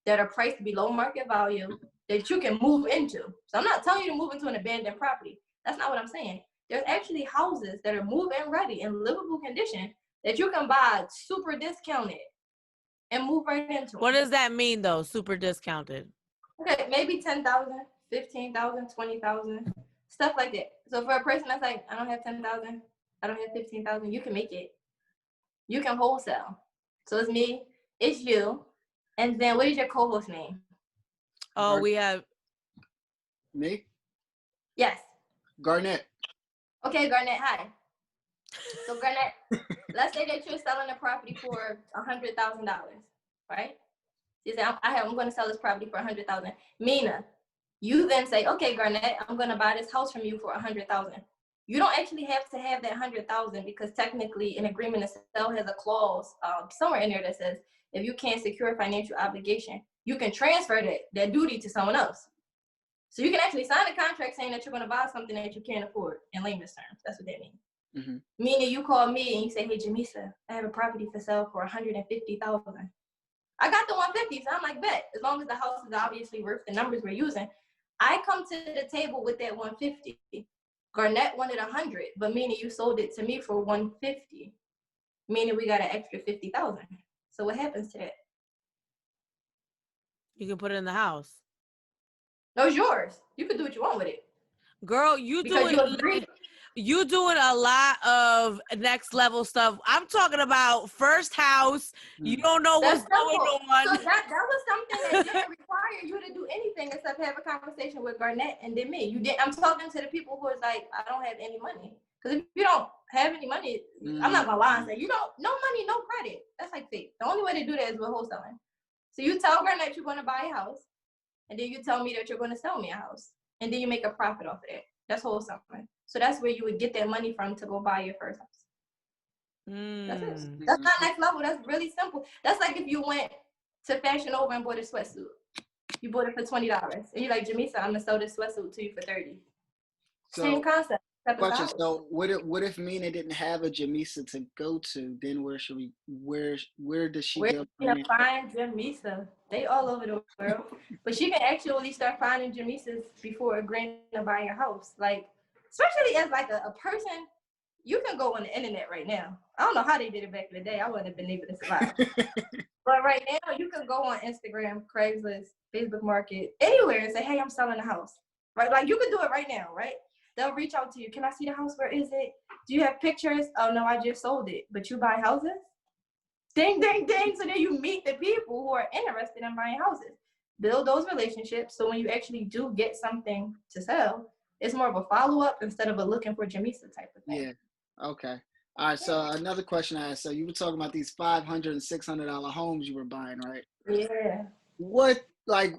that are priced below market value, that you can move into. So I'm not telling you to move into an abandoned property. That's not what I'm saying. There's actually houses that are move-in ready in livable condition that you can buy super discounted and move right into. What does that mean though, super discounted? Okay, maybe 10,000, 15,000, 20,000, stuff like that. So for a person that's like, I don't have 10,000, I don't have 15,000, you can make it. You can wholesale. So it's me, it's you, and then what is your co-host name? Oh, we have me. Yes. Garnett. Okay, Garnett. Hi. So Garnett, let's say that you're selling a property for $100,000, right? You say I'm going to sell this property for $100,000. Mina, you then say, okay, Garnett, I'm going to buy this house from you for $100,000. You don't actually have to have that $100,000 because technically an agreement to sell has a clause somewhere in there that says if you can't secure a financial obligation, you can transfer that duty to someone else. So you can actually sign a contract saying that you're going to buy something that you can't afford in layman's terms. That's what that means. Meaning you call me and you say, hey, Jamisa, I have a property for sale for $150,000. I got the 150, so I'm like, bet. As long as the house is obviously worth the numbers we're using, I come to the table with that 150. Garnett wanted 100, but meaning you sold it to me for 150, meaning we got an extra 50,000. So what happens to that? You can put it in the house. No, it's yours. You can do what you want with it. Girl, you doing a lot of next level stuff. I'm talking about first house. You don't know what's going on. So that was something that didn't require you to do anything except have a conversation with Garnett and then me. I'm talking to the people who is like, I don't have any money. Because if you don't have any money, I'm not gonna lie and say no money, no credit. That's like fake. The only way to do that is with wholesaling. So you tell Garnett you're gonna buy a house, and then you tell me that you're gonna sell me a house, and then you make a profit off of it. That's wholesaling. So that's where you would get that money from to go buy your first house. That's it. That's not next level. That's really simple. That's like if you went to Fashion Over and bought a sweatsuit. You bought it for $20, and you're like, Jamisa, I'm gonna sell this sweatsuit to you for $30. So, same concept. Question. So what if Mina didn't have a Jamisa to go to? Then where does she go? Where can find Jamisa? They all over the world. But she can actually start finding Jamisas before agreeing to buy your house. Like, especially as like a person, you can go on the internet right now. I don't know how they did it back in the day. I wouldn't have been able to survive. But right now, you can go on Instagram, Craigslist, Facebook Market, anywhere and say, hey, I'm selling a house. Right? Like, you can do it right now, right? They'll reach out to you. Can I see the house? Where is it? Do you have pictures? Oh, no, I just sold it. But you buy houses? Ding, ding, ding. So then you meet the people who are interested in buying houses. Build those relationships so when you actually do get something to sell, it's more of a follow-up instead of a looking for Jamisa type of thing. Yeah. Okay. All right. So another question I asked. So you were talking about these $500 and $600 homes you were buying, right? Yeah.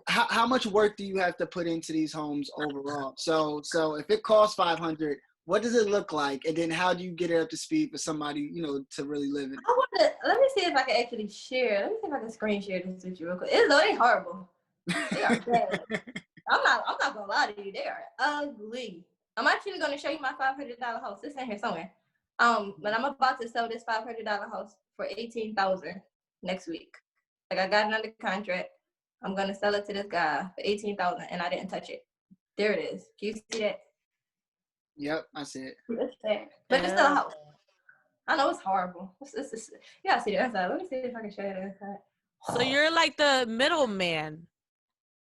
How much work do you have to put into these homes overall? So if it costs $500, what does it look like? And then how do you get it up to speed for somebody, to really live in it? Let me see if I can actually share. Let me see if I can screen share this with you real quick. They're horrible. They are bad. I'm not gonna lie to you. They are ugly. I'm actually going to show you my $500 house. It's in here somewhere. But I'm about to sell this $500 house for $18,000 next week. Like, I got it under contract. I'm gonna sell it to this guy for $18,000, and I didn't touch it. There it is. Can you see that? Yep, I see it. It's there. But it's still a house. I know it's horrible. You gotta see the inside. Let me see if I can show you the inside. So you're like the middleman,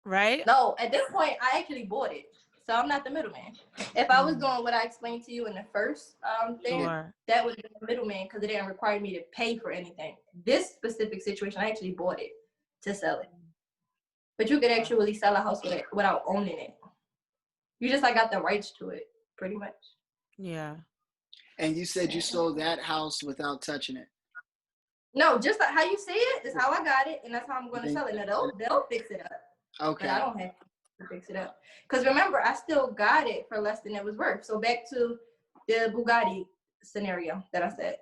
right? No, at this point, I actually bought it. So I'm not the middleman. If I was doing what I explained to you in the first thing, that would be the middleman because it didn't require me to pay for anything. This specific situation, I actually bought it to sell it. But you could actually sell a house without owning it. You just got the rights to it, pretty much. Yeah. And you said you sold that house without touching it. No, just how you see it is how I got it, and that's how I'm going to sell it. Now they'll fix it up. Okay. But I don't have to fix it up. Because remember, I still got it for less than it was worth. So back to the Bugatti scenario that I said.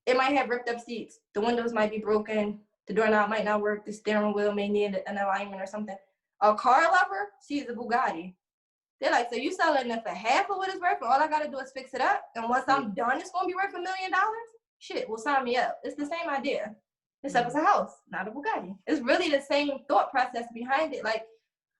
It might have ripped up seats. The windows might be broken. The doorknob might not work. The steering wheel may need an alignment or something. A car lover sees a Bugatti. They're like, so you selling it for half of what it's worth, and all I got to do is fix it up? And once I'm done, it's going to be worth $1 million? Shit, well, sign me up. It's the same idea. Except it's a house, not a Bugatti. It's really the same thought process behind it. Like,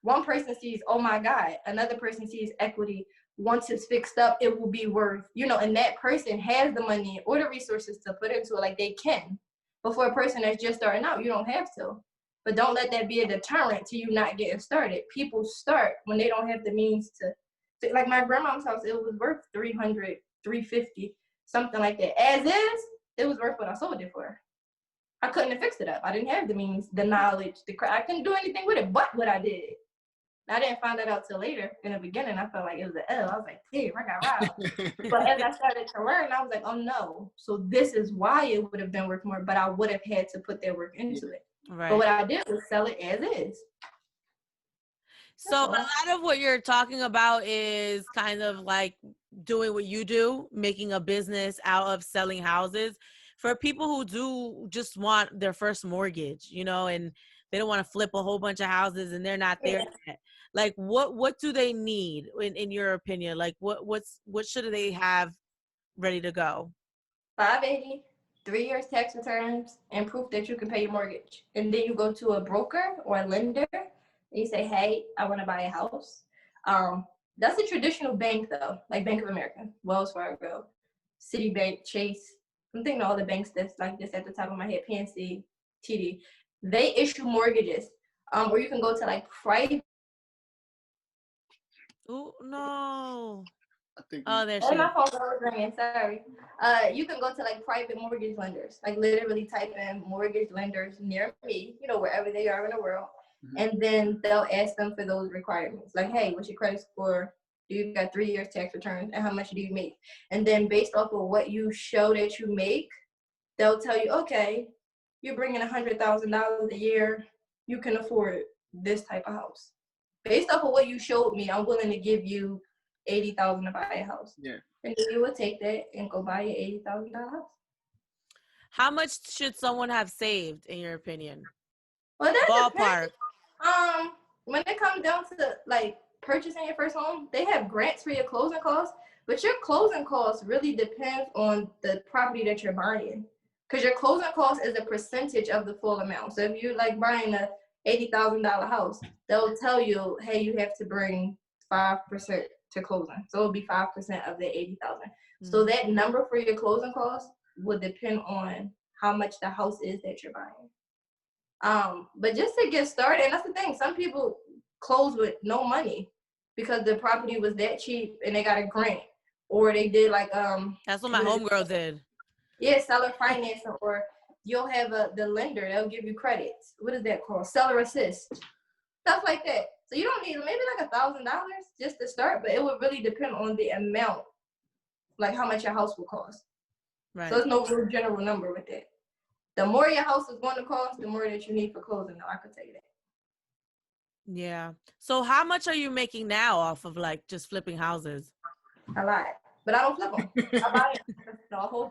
one person sees, oh my God. Another person sees equity. Once it's fixed up, it will be worth, and that person has the money or the resources to put into it like they can. But for a person that's just starting out, you don't have to. But don't let that be a deterrent to you not getting started. People start when they don't have the means to like my grandma's house, it was worth $300, $350, something like that. As is, it was worth what I sold it for. I couldn't have fixed it up. I didn't have the means, the knowledge, I couldn't do anything with it but what I did. I didn't find that out till later. In the beginning, I felt like it was an L. I was like, damn, I got robbed. But as I started to learn, I was like, oh no. So this is why it would have been worth more, but I would have had to put that work into it. Right. But what I did was sell it as is. So a lot of what you're talking about is kind of like doing what you do, making a business out of selling houses. For people who do just want their first mortgage, and they don't want to flip a whole bunch of houses and they're not there yet. Like what do they need in your opinion? Like what should they have ready to go? 580, 3 years tax returns, and proof that you can pay your mortgage. And then you go to a broker or a lender and you say, hey, I want to buy a house. That's a traditional bank though, like Bank of America, Wells Fargo, Citibank, Chase. I'm thinking of all the banks that's like this at the top of my head, PNC, TD. They issue mortgages. Or you can go to like private. Oh no. There she is. My phone was ringing, sorry. You can go to like private mortgage lenders, like literally type in mortgage lenders near me, wherever they are in the world. Mm-hmm. And then they'll ask them for those requirements. Like, hey, what's your credit score? Do you got 3 years tax returns? And how much do you make? And then based off of what you show that you make, they'll tell you, okay, you're bringing $100,000 a year. You can afford this type of house. Based off of what you showed me, I'm willing to give you $80,000 to buy a house. Yeah. And then you would take that and go buy an $80,000 house. How much should someone have saved, in your opinion? Well, that's ballpark. When it comes down to like purchasing your first home, they have grants for your closing costs, but your closing costs really depends on the property that you're buying. Because your closing cost is a percentage of the full amount. So if you're like buying a $80,000 house, they'll tell you, hey, you have to bring 5% to closing. So it'll be 5% of the $80,000. Mm-hmm. So that number for your closing cost would depend on how much the house is that you're buying. But just to get started, and that's the thing, some people close with no money because the property was that cheap and they got a grant, or they did like that's what my homegirl did. Yeah, seller financing, or you'll have the lender, they'll give you credits. What is that called? Seller assist, stuff like that. So you don't need maybe like $1,000 just to start, but it would really depend on the amount, like how much your house will cost. Right. So there's no real general number with that. The more your house is going to cost, the more that you need for closing. I could tell you that. Yeah. So how much are you making now off of like just flipping houses? A lot, but I don't flip them. I buy them.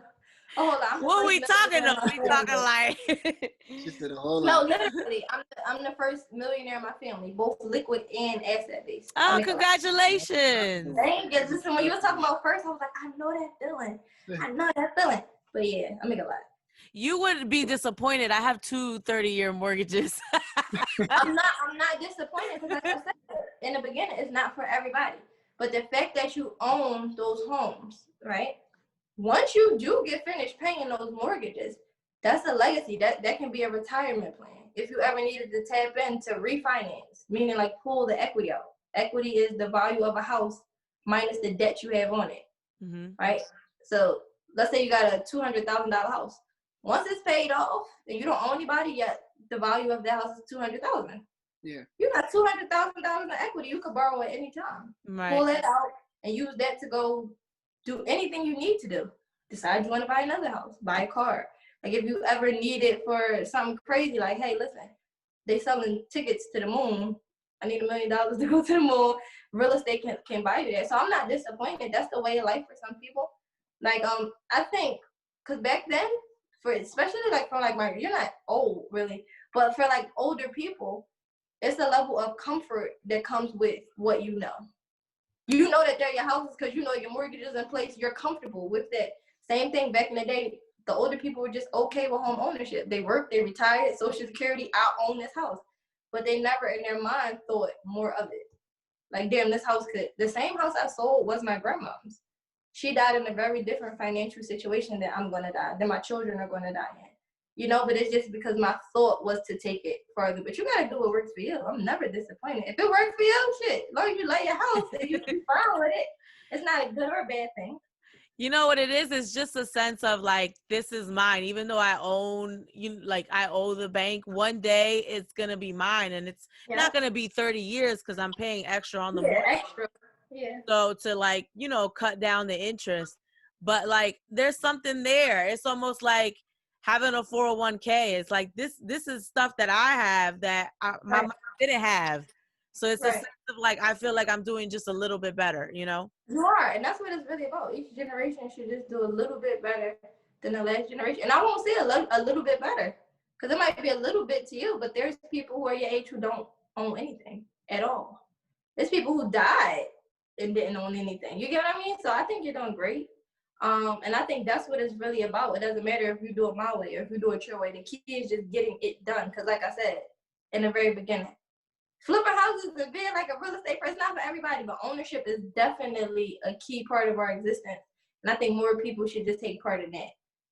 Oh, hold on. I'm the What first we talking millionaire in about? my We family. talking like She said a whole No, lot. literally, I'm the first millionaire in my family, both liquid and asset based. I oh, make a lot. congratulations. Thank you. Just when you were talking about first, I was like, I know that feeling. I know that feeling. But yeah, I make a lot. You would be disappointed. I have two 30-year mortgages. I'm not disappointed because like I said in the beginning, it's not for everybody. But the fact that you own those homes, right? Once you do get finished paying those mortgages, that's a legacy. That can be a retirement plan. If you ever needed to tap into refinance, meaning like pull the equity out. Equity is the value of a house minus the debt you have on it, right? So let's say you got a $200,000 house. Once it's paid off and you don't own anybody yet, the value of the house is $200,000. Yeah. You got $200,000 in equity you could borrow at any time. Right. Pull it out and use that to go do anything you need to do. Decide you want to buy another house, buy a car. Like if you ever need it for something crazy, like, hey, listen, they selling tickets to the moon. I need $1 million to go to the moon. Real estate can buy you that. So I'm not disappointed. That's the way of life for some people. Like I think, cause back then, for especially like for like you're not old really, but for like older people, it's a level of comfort that comes with what you know. You know that they're your houses because you know your mortgage is in place. You're comfortable with that. Same thing back in the day. The older people were just okay with home ownership. They worked, they retired, Social Security, I own this house. But they never in their mind thought more of it. Like, damn, this house the same house I sold was my grandmom's. She died in a very different financial situation that I'm going to die, that my children are going to die in. You know, but it's just because my thought was to take it further. But you got to do what works for you. I'm never disappointed. If it works for you, shit, as long as you lay your house and you be fine with it, it's not a good or a bad thing. You know what it is? It's just a sense of like, this is mine. Even though I own, I owe the bank, one day it's going to be mine. And it's not going to be 30 years because I'm paying extra on the mortgage. Extra. Yeah. So to like, cut down the interest. But like, there's something there. It's almost like having a 401k. It's like, this is stuff that I have that my mom didn't have. So it's a sense of like, I feel like I'm doing just a little bit better, You are, and that's what it's really about. Each generation should just do a little bit better than the last generation. And I won't say a little bit better, because it might be a little bit to you, but there's people who are your age who don't own anything at all. There's people who died and didn't own anything. You get what I mean? So I think you're doing great. And I think that's what it's really about. It doesn't matter if you do it my way or if you do it your way. The key is just getting it done. Because like I said in the very beginning, flipping houses and being like a real estate person, not for everybody, but ownership is definitely a key part of our existence. And I think more people should just take part in that.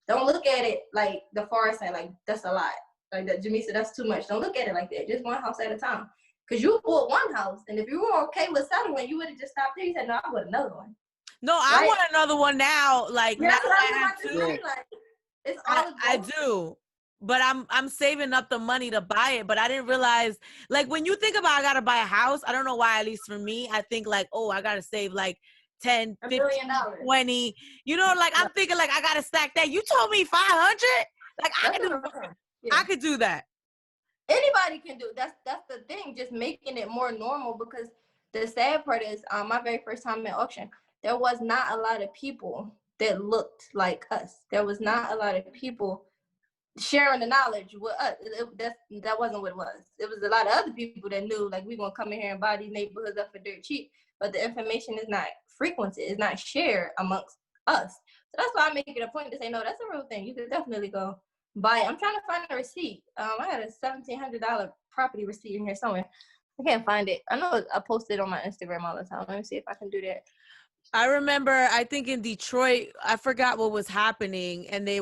Don't look at it like the far side, like that's a lot. Like that Jamisa, that's too much. Don't look at it like that. Just one house at a time. Because you bought one house, and if you were okay with settling, you would have just stopped there. You said, no, I want another one. No, I want another one now. Like, now that's what I I'm have about to say. Like, it's all I do. But I'm saving up the money to buy it. But I didn't realize, like, when you think about I gotta buy a house, I don't know why, at least for me, I think like, oh, I gotta save like 10, 15, 20. Like I'm thinking like I gotta stack that. You told me 500? Like I could do that. Anybody can do it. That's the thing, just making it more normal, because the sad part is my very first time at auction, there was not a lot of people that looked like us. There was not a lot of people sharing the knowledge with us. That wasn't what it was. It was a lot of other people that knew, like, we're gonna come in here and buy these neighborhoods up for dirt cheap, but the information is not frequented, it's not shared amongst us. So that's why I make it a point to say, no, that's a real thing. You could definitely go buy it. I'm trying to find a receipt. I got a $1,700 property receipt in here somewhere. I can't find it. I know I post it on my Instagram all the time. Let me see if I can do that. I remember, I think in Detroit, I forgot what was happening, and they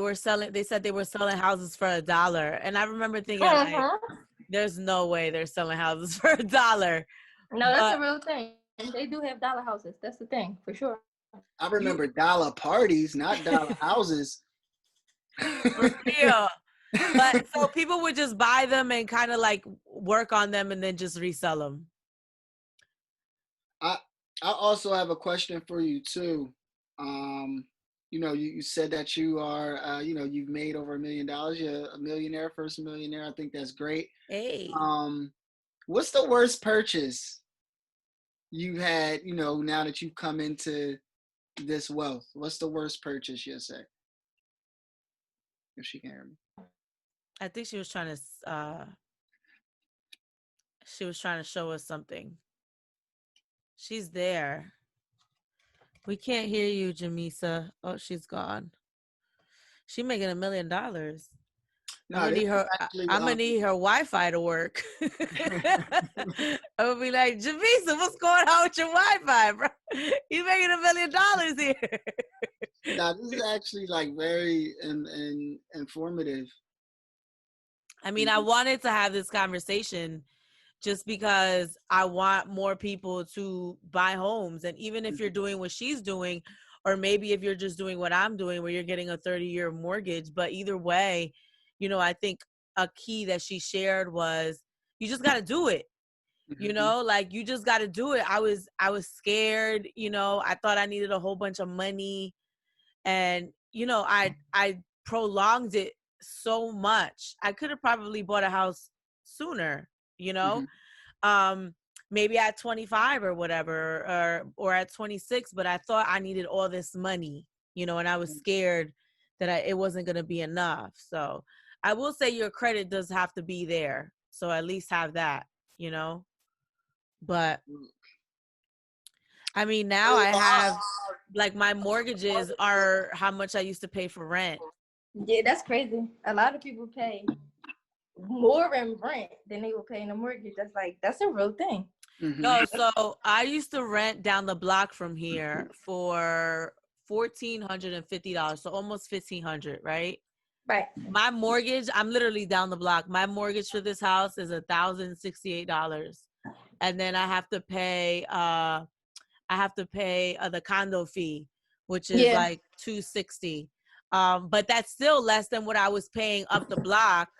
said they were selling houses for $1. And I remember thinking, like, there's no way they're selling houses for $1. No, that's a real thing. They do have dollar houses. That's the thing, for sure. I remember dollar parties, not dollar houses. For real. But so people would just buy them and kind of like work on them and then just resell them. I also have a question for you too. You said that you are, you've made over $1 million. You're a millionaire, first millionaire. I think that's great. Hey. What's the worst purchase you had, now that you've come into this wealth? What's the worst purchase you'll say? if she can hear me. I think she was trying to show us something. She's there. We can't hear you, Jamisa. Oh, she's gone. She making $1 million. No, I'm gonna this need is her. actually I'm gonna need her Wi-Fi to work. I'm gonna be like, Jamisa, what's going on with your Wi-Fi, bro? You making $1 million here. no, this is actually like very informative. I mean, I wanted to have this conversation just because I want more people to buy homes. And even if you're doing what she's doing, or maybe if you're just doing what I'm doing, where you're getting a 30-year mortgage, but either way, you know, I think a key that she shared was you just got to do it. You know, like you just got to do it. I was scared, you know, I thought I needed a whole bunch of money, and you know, I prolonged it so much. I could have probably bought a house sooner, you know. Maybe at 25 or whatever, or at 26, but I thought I needed all this money, you know, and I was scared that it wasn't going to be enough. So I will say your credit does have to be there. So at least have that, you know. But I mean, now I have, like, my mortgages are how much I used to pay for rent. Yeah, that's crazy. A lot of people pay more in rent than they will pay in a mortgage. That's a real thing. No, so I used to rent down the block from here for $1,450, so almost $1,500, right? Right. My mortgage, I'm literally down the block. My mortgage for this house is $1,068, and then I have to pay the condo fee, which is like $260. But that's still less than what I was paying up the block,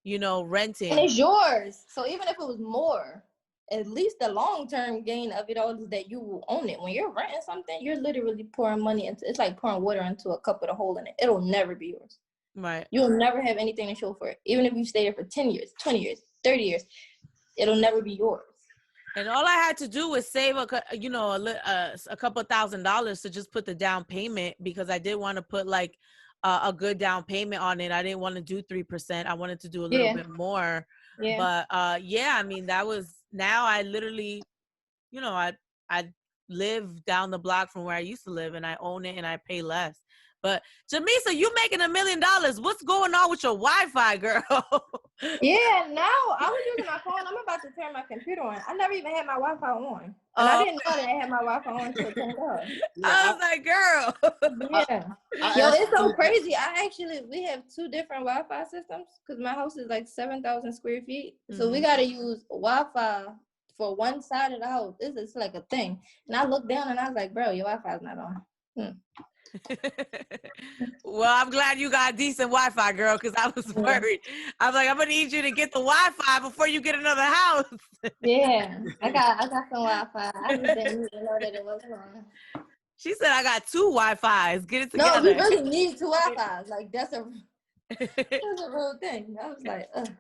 you know, renting. And it's yours. So even if it was more, at least the long-term gain of it all is that you will own it. When you're renting something, you're literally pouring money into it's like pouring water into a cup with a hole in it. It'll never be yours. Right. You'll never have anything to show for it. Even if you stay there for 10 years, 20 years, 30 years, it'll never be yours. And all I had to do was save a couple $1,000 to just put the down payment, because I did want to put like a good down payment on it. I didn't want to do 3%. I wanted to do a little bit more. Yeah. But I mean, that was, now I literally, you know, I live down the block from where I used to live, and I own it and I pay less. But Jamisa, you making $1 million. What's going on with your Wi-Fi, girl? Yeah, now I was using my phone. I'm about to turn my computer on. I never even had my Wi-Fi on. And I didn't know that I had my Wi-Fi on until 10 o'clock. I was like, girl. Yo, it's so crazy. We have 2 different Wi-Fi systems because my house is like 7,000 square feet. So we got to use Wi-Fi for one side of the house. This is like a thing. And I looked down and I was like, bro, your Wi-Fi is not on. Well, I'm glad you got decent Wi-Fi, girl, because I was worried. I was like, I'm gonna need you to get the Wi-Fi before you get another house. Yeah, I got some Wi-Fi. I just didn't even know that it wasn't on. She said, I got 2 Wi-Fis. Get it together. No, we really need 2 Wi-Fis. Like that's a real thing. I was like, ugh.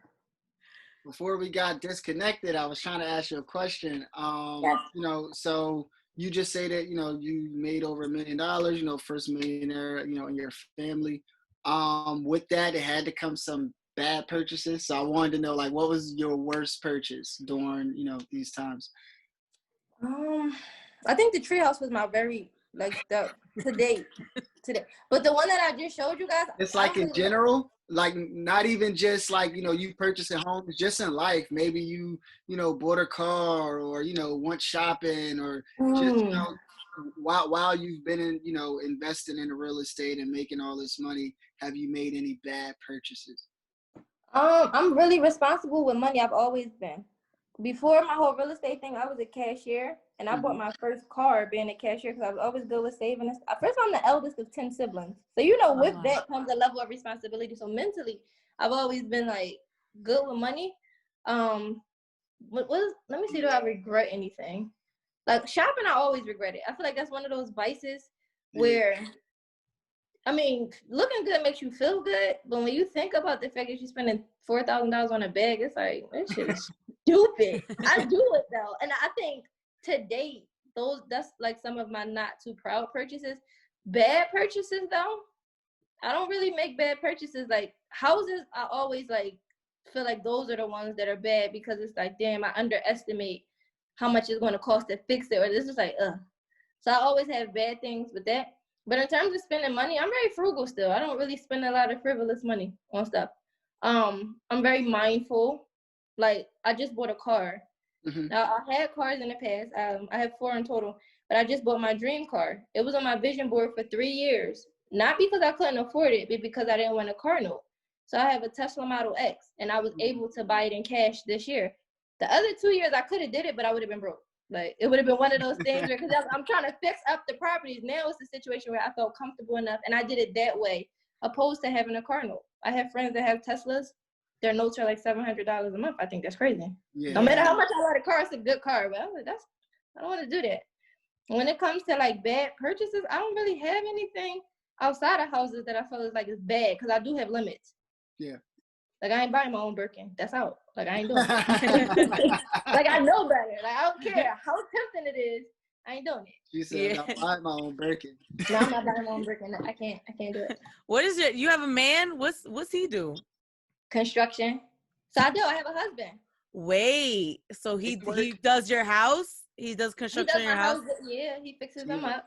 Before we got disconnected, I was trying to ask you a question. You know, so you just say that, you know, you made over $1 million, you know, first millionaire, you know, in your family. With that, it had to come some bad purchases. So I wanted to know, like, what was your worst purchase during, you know, these times? I think the treehouse was my very, like, today. But the one that I just showed you guys. It's like in general, like not even just like, you know, you purchasing homes, just in life. Maybe you know, bought a car, or, you know, went shopping, or just, you know, while you've been in, you know, investing in the real estate and making all this money, have you made any bad purchases? I'm really responsible with money. I've always been. Before my whole real estate thing, I was a cashier, and I bought my first car being a cashier because I was always good with saving. First, I'm the eldest of 10 siblings. So, you know, with that comes a level of responsibility. So mentally, I've always been like good with money. Let me see, do I regret anything? Like shopping, I always regret it. I feel like that's one of those vices where, I mean, looking good makes you feel good, but when you think about the fact that you're spending $4,000 on a bag, it's like, that shit is stupid. I do it though, and I think to date, that's like some of my not too proud purchases. Bad purchases though, I don't really make bad purchases. Like houses, I always like feel like those are the ones that are bad because it's like, damn, I underestimate how much it's going to cost to fix it, or this is like, ugh. So I always have bad things with that. But in terms of spending money, I'm very frugal still. I don't really spend a lot of frivolous money on stuff. I'm very mindful. Like I just bought a car. Mm-hmm. Now I had cars in the past. I have 4 in total, but I just bought my dream car. It was on my vision board for 3 years. Not because I couldn't afford it, but because I didn't want a car note. So I have a Tesla Model X, and I was able to buy it in cash this year. The other 2 years I could have did it, but I would have been broke. Like it would have been one of those things where, because I'm trying to fix up the properties. Now it's a situation where I felt comfortable enough, and I did it that way, opposed to having a car note. I have friends that have Teslas. Their notes are like $700 a month. I think that's crazy. Yeah. No matter how much I like a car, it's a good car. But I'm like, I don't want to do that. When it comes to like bad purchases, I don't really have anything outside of houses that I feel is like it's bad because I do have limits. Yeah. Like I ain't buying my own Birkin. That's out. Like I ain't doing it. Like I know better. Like I don't care how tempting it is. I ain't doing it. She said, "I'll buy my own Birkin." No, I'm not buying my own Birkin. I can't do it. What is it? You have a man? What's he do? Construction. So I do. I have a husband. Wait. So he does your house? He does construction in your house? Yeah, he fixes them up.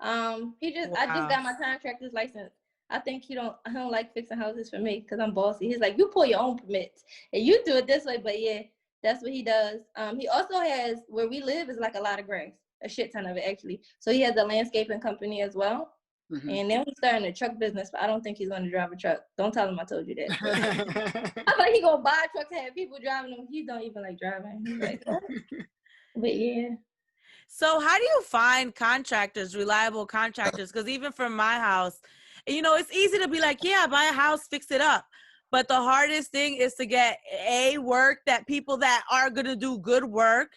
Wow. I just got my contractor's license. I think I don't like fixing houses for me because I'm bossy. He's like, you pull your own permits and you do it this way. But yeah, that's what he does. He also has, where we live is like a lot of grass, a shit ton of it actually. So he has a landscaping company as well. Mm-hmm. And then he's starting a truck business, but I don't think he's going to drive a truck. Don't tell him I told you that. I feel like he's going to buy trucks and have people driving them. He don't even like driving. He's like, what? But yeah. So how do you find contractors, reliable contractors? Because even from my house, it's easy to be like, yeah, buy a house, fix it up. But the hardest thing is to get work that people that are going to do good work,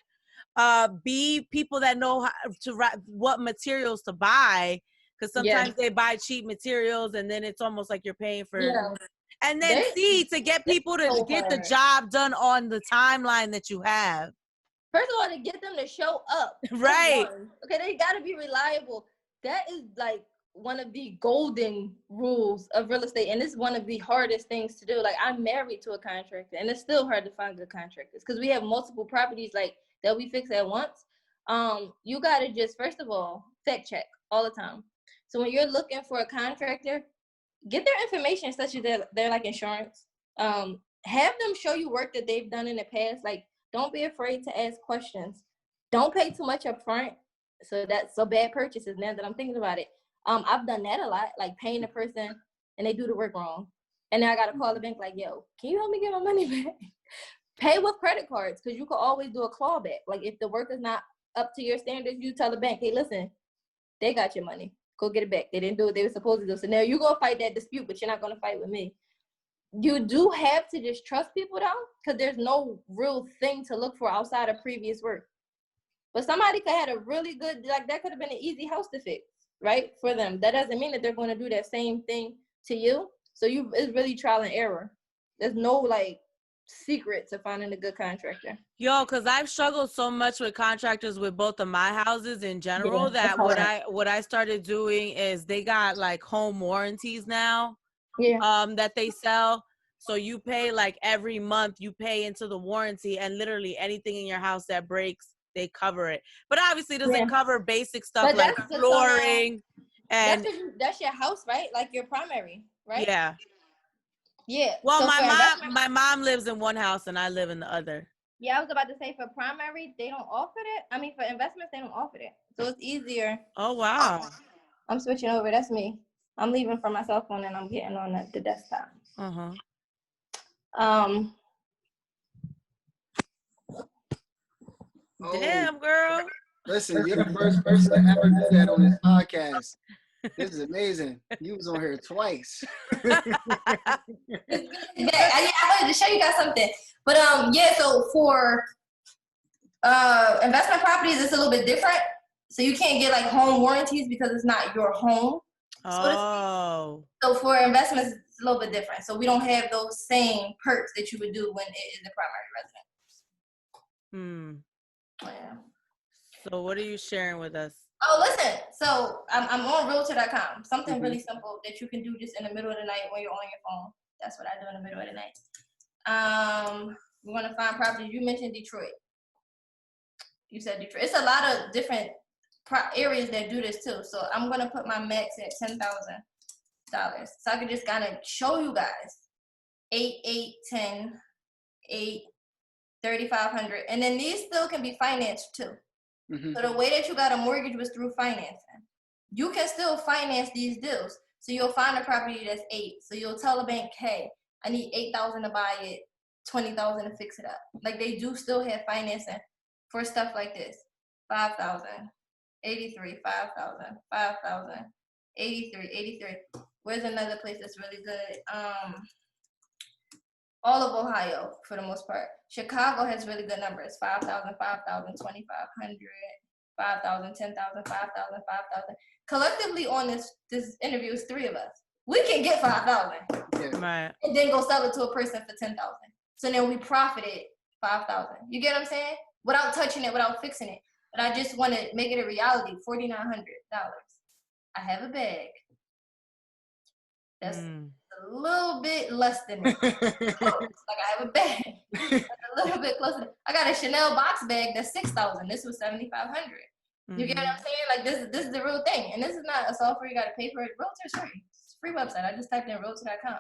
B, people that know what materials to buy. Because sometimes they buy cheap materials and then it's almost like you're paying for it. And then C, to get people to get the job done on the timeline that you have. First of all, to get them to show up. Right. Okay, they got to be reliable. That is like one of the golden rules of real estate. And it's one of the hardest things to do. Like I'm married to a contractor and it's still hard to find good contractors because we have multiple properties like that we fix at once. You got to just, first of all, fact check all the time. So when you're looking for a contractor, get their information such as they're like insurance. Have them show you work that they've done in the past. Like, don't be afraid to ask questions. Don't pay too much up front. So that's bad purchases now that I'm thinking about it. I've done that a lot, like paying a person and they do the work wrong. And then I got to call the bank like, yo, can you help me get my money back? Pay with credit cards because you can always do a clawback. Like if the work is not up to your standards, you tell the bank, hey, listen, they got your money. Go get it back. They didn't do what they were supposed to do. So now you're going to fight that dispute, but you're not going to fight with me. You do have to just trust people though, because there's no real thing to look for outside of previous work. But somebody could have a really good, like that could have been an easy house to fix, right? For them. That doesn't mean that they're going to do that same thing to you. So it's really trial and error. There's no like secret to finding a good contractor. Yo, because I've struggled so much with contractors with both of my houses in general that what I started doing is they got like home warranties now. That they sell. So you pay like every month you pay into the warranty and literally anything in your house that breaks, they cover it. But obviously it doesn't cover basic stuff like flooring and that's your house, right? Like your primary, right? Yeah. Yeah. Well, so my mom lives in one house and I live in the other. Yeah, I was about to say for primary, they don't offer that. I mean, for investments, they don't offer that. So it's easier. Oh, wow. I'm switching over. That's me. I'm leaving from my cell phone and I'm getting on the desktop. Uh-huh. Damn, girl. Listen, you're the first person to ever do that on this podcast. This is amazing. You was on here twice. I wanted to show you guys something. But so for investment properties, it's a little bit different. So you can't get like home warranties because it's not your home. Oh. So for investments, it's a little bit different. So we don't have those same perks that you would do when it is the primary residence. Yeah. So what are you sharing with us? Oh, listen. So I'm on realtor.com. Something Mm-hmm. really simple that you can do just in the middle of the night when you're on your phone. That's what I do in the middle of the night. We're gonna find properties. You mentioned Detroit. You said Detroit. It's a lot of different areas that do this too. So I'm gonna put my max at $10,000, so I can just kind of show you guys 8, 8, 10, 8, 3,500, and then these still can be financed too. Mm-hmm. So the way that you got a mortgage was through financing. You can still finance these deals. So you'll find a property that's 8. So you'll tell the bank, hey, I need 8,000 to buy it, 20,000 to fix it up. Like they do still have financing for stuff like this. 5,000, 83, 5,000, 5,000, 83, 83. Where's another place that's really good? All of Ohio, for the most part. Chicago has really good numbers. 5,000, 5,000, 2,500, 5,000, 10,000, 5,000, 5,000. Collectively on this interview is 3 of us. We can get 5,000. Yeah. Right. And then go sell it to a person for 10,000. So then we profited 5,000. You get what I'm saying? Without touching it, without fixing it. But I just want to make it a reality. $4,900. I have a bag. That's a little bit less than it. Like I have a bag. That's a little bit closer. I got a Chanel box bag that's 6,000. This was 7,500. You get what I'm saying? Like this is the real thing. And this is not a software you gotta pay for it. Realtor's free. It's a free website. I just typed in realtor.com.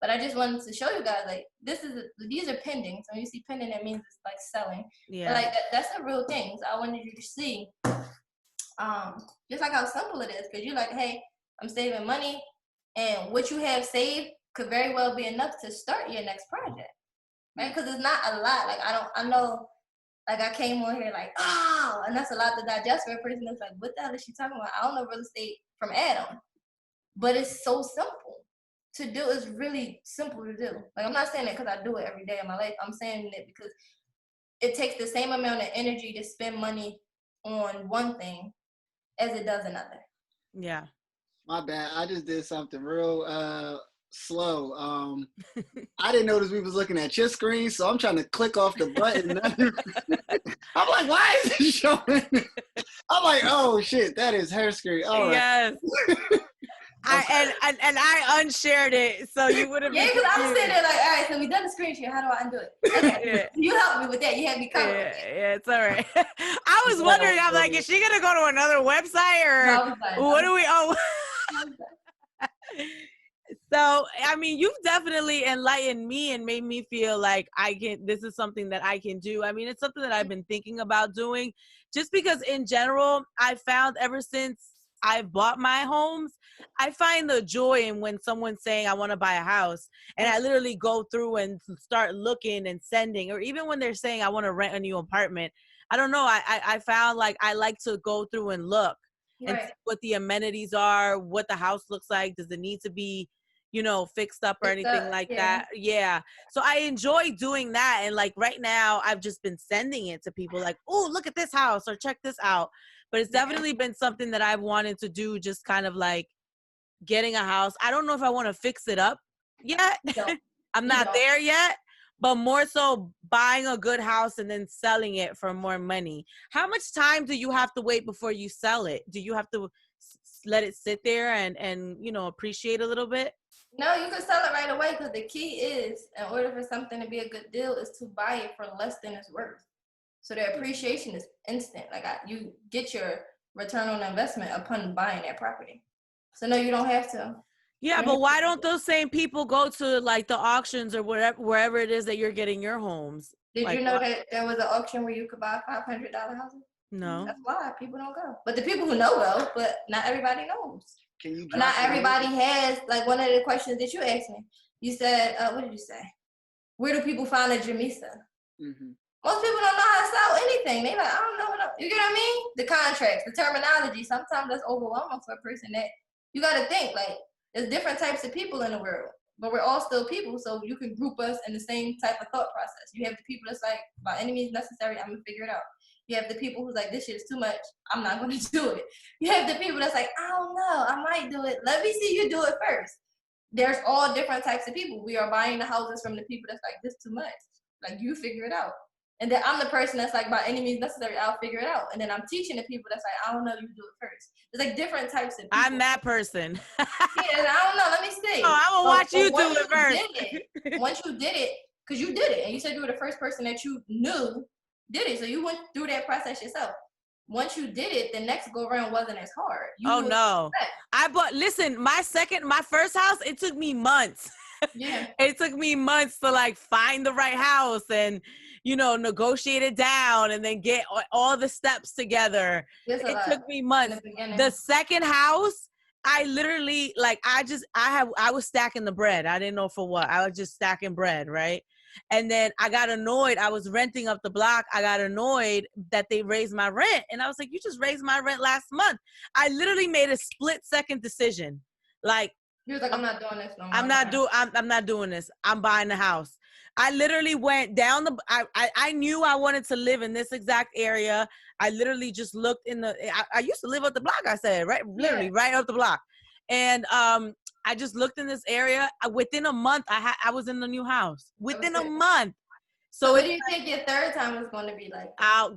But I just wanted to show you guys like these are pending. So when you see pending, that means it's like selling. Yeah. But like that's a real thing. So I wanted you to see just like how simple it is. Because you're like, hey, I'm saving money. And what you have saved could very well be enough to start your next project, right? Because it's not a lot. Like I know, like I came on here like, oh, and that's a lot to digest for a person that's like, what the hell is she talking about? I don't know real estate from Adam, but it's so simple to do. It's really simple to do. Like I'm not saying that because I do it every day of my life. I'm saying it because it takes the same amount of energy to spend money on one thing as it does another. Yeah. My bad. I just did something real slow. I didn't notice we was looking at your screen, so I'm trying to click off the button. I'm like, why is it showing? I'm like, oh shit, that is her screen. All right. Yes. I unshared it, so you would have. Yeah, because I was sitting there like, all right, so we done the screen share. How do I undo it? Okay, yeah. You helped me with that. You had me covered. Yeah, it's all right. I was wondering. I'm like, is she gonna go to another website or what do we? Oh. So, I mean, you've definitely enlightened me and made me feel like this is something that I can do. I mean, it's something that I've been thinking about doing just because in general, I found ever since I've bought my homes, I find the joy in when someone's saying, I want to buy a house. And I literally go through and start looking and sending, or even when they're saying, I want to rent a new apartment. I don't know. I found like I like to go through and look and see what the amenities are, what the house looks like. Does it need to be, fixed up or anything like that? Yeah. So I enjoy doing that. And like right now, I've just been sending it to people like, oh, look at this house or check this out. But it's definitely been something that I've wanted to do, just kind of like getting a house. I don't know if I want to fix it up yet. I'm not there yet. But more so buying a good house and then selling it for more money. How much time do you have to wait before you sell it? Do you have to let it sit there and appreciate a little bit? No, you can sell it right away because the key is, in order for something to be a good deal, is to buy it for less than it's worth. So the appreciation is instant. Like you get your return on investment upon buying that property. So no, you don't have to. Yeah, but why don't those same people go to like the auctions or wherever it is that you're getting your homes? Did you know that there was an auction where you could buy $500 houses? No. That's why people don't go. But the people who know though, but not everybody knows. Can you? Not everybody has, like one of the questions that you asked me. You said, what did you say? Where do people find a Jamisa? Mm-hmm. Most people don't know how to sell anything. They like, I don't know you get what I mean? The contracts, the terminology. Sometimes that's overwhelming for a person that you got to think like there's different types of people in the world, but we're all still people. So you can group us in the same type of thought process. You have the people that's like, by any means necessary, I'm gonna figure it out. You have the people who's like, this shit is too much, I'm not gonna do it. You have the people that's like, I don't know, I might do it. Let me see you do it first. There's all different types of people. We are buying the houses from the people that's like, this too much. Like, you figure it out. And then I'm the person that's like, by any means necessary, I'll figure it out. And then I'm teaching the people that's like, I don't know, you do it first. There's like different types of people. I'm that person. Yeah, and I don't know. Let me see. Oh, I'm gonna watch you do it first. Once you did it, because you did it, and you said you were the first person that you knew did it, so you went through that process yourself. Once you did it, the next go around wasn't as hard. No. Listen, my first house, it took me months. Yeah. It took me months to like find the right house and, you know, negotiate it down and then get all the steps together. It took me months. The second house, I literally like, I was stacking the bread. I didn't know for what. I was just stacking bread, right? And then I got annoyed. I was renting up the block. I got annoyed that they raised my rent. And I was like, you just raised my rent last month. I literally made a split-second decision. Like, you was like, I'm not doing this no more. I'm not doing this. I'm buying the house. I literally went down I knew I wanted to live in this exact area. I literally just looked I used to live up the block, I said, right? Literally right up the block. And I just looked in this area. Within a month, I was in the new house. Within a month. So what do you think your third time was going to be like? I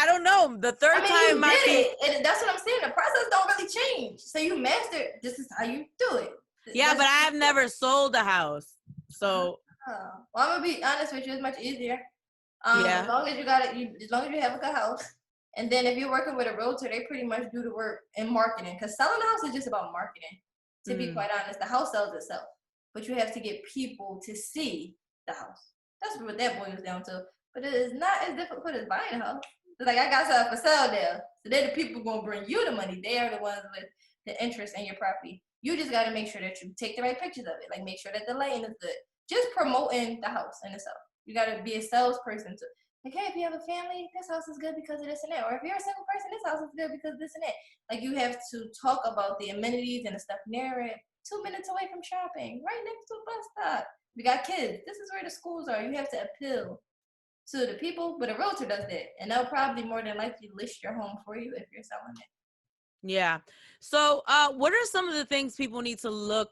don't know. The third time you did it. And that's what I'm saying. The process don't really change. So you mastered. This is how you do it. Yeah, but I have never sold a house. So. Well, I'm gonna be honest with you. It's much easier. As long as you as long as you have a good house. And then if you're working with a realtor, they pretty much do the work in marketing. Because selling a house is just about marketing. To be quite honest, the house sells itself. But you have to get people to see the house. That's what that boils down to. But it is not as difficult as buying a house. It's like, I got something for sale there. So they're the people going to bring you the money. They are the ones with the interest in your property. You just got to make sure that you take the right pictures of it. Like, make sure that the lighting is good. Just promoting the house in itself. You got to be a salesperson too. Like, hey, if you have a family, this house is good because of this and that. Or if you're a single person, this house is good because of this and that. Like, you have to talk about the amenities and the stuff near it. 2 minutes away from shopping, right next to a bus stop. We got kids. This is where the schools are. You have to appeal to the people, but a realtor does that. And they'll probably more than likely list your home for you if you're selling it. Yeah. So what are some of the things people need to look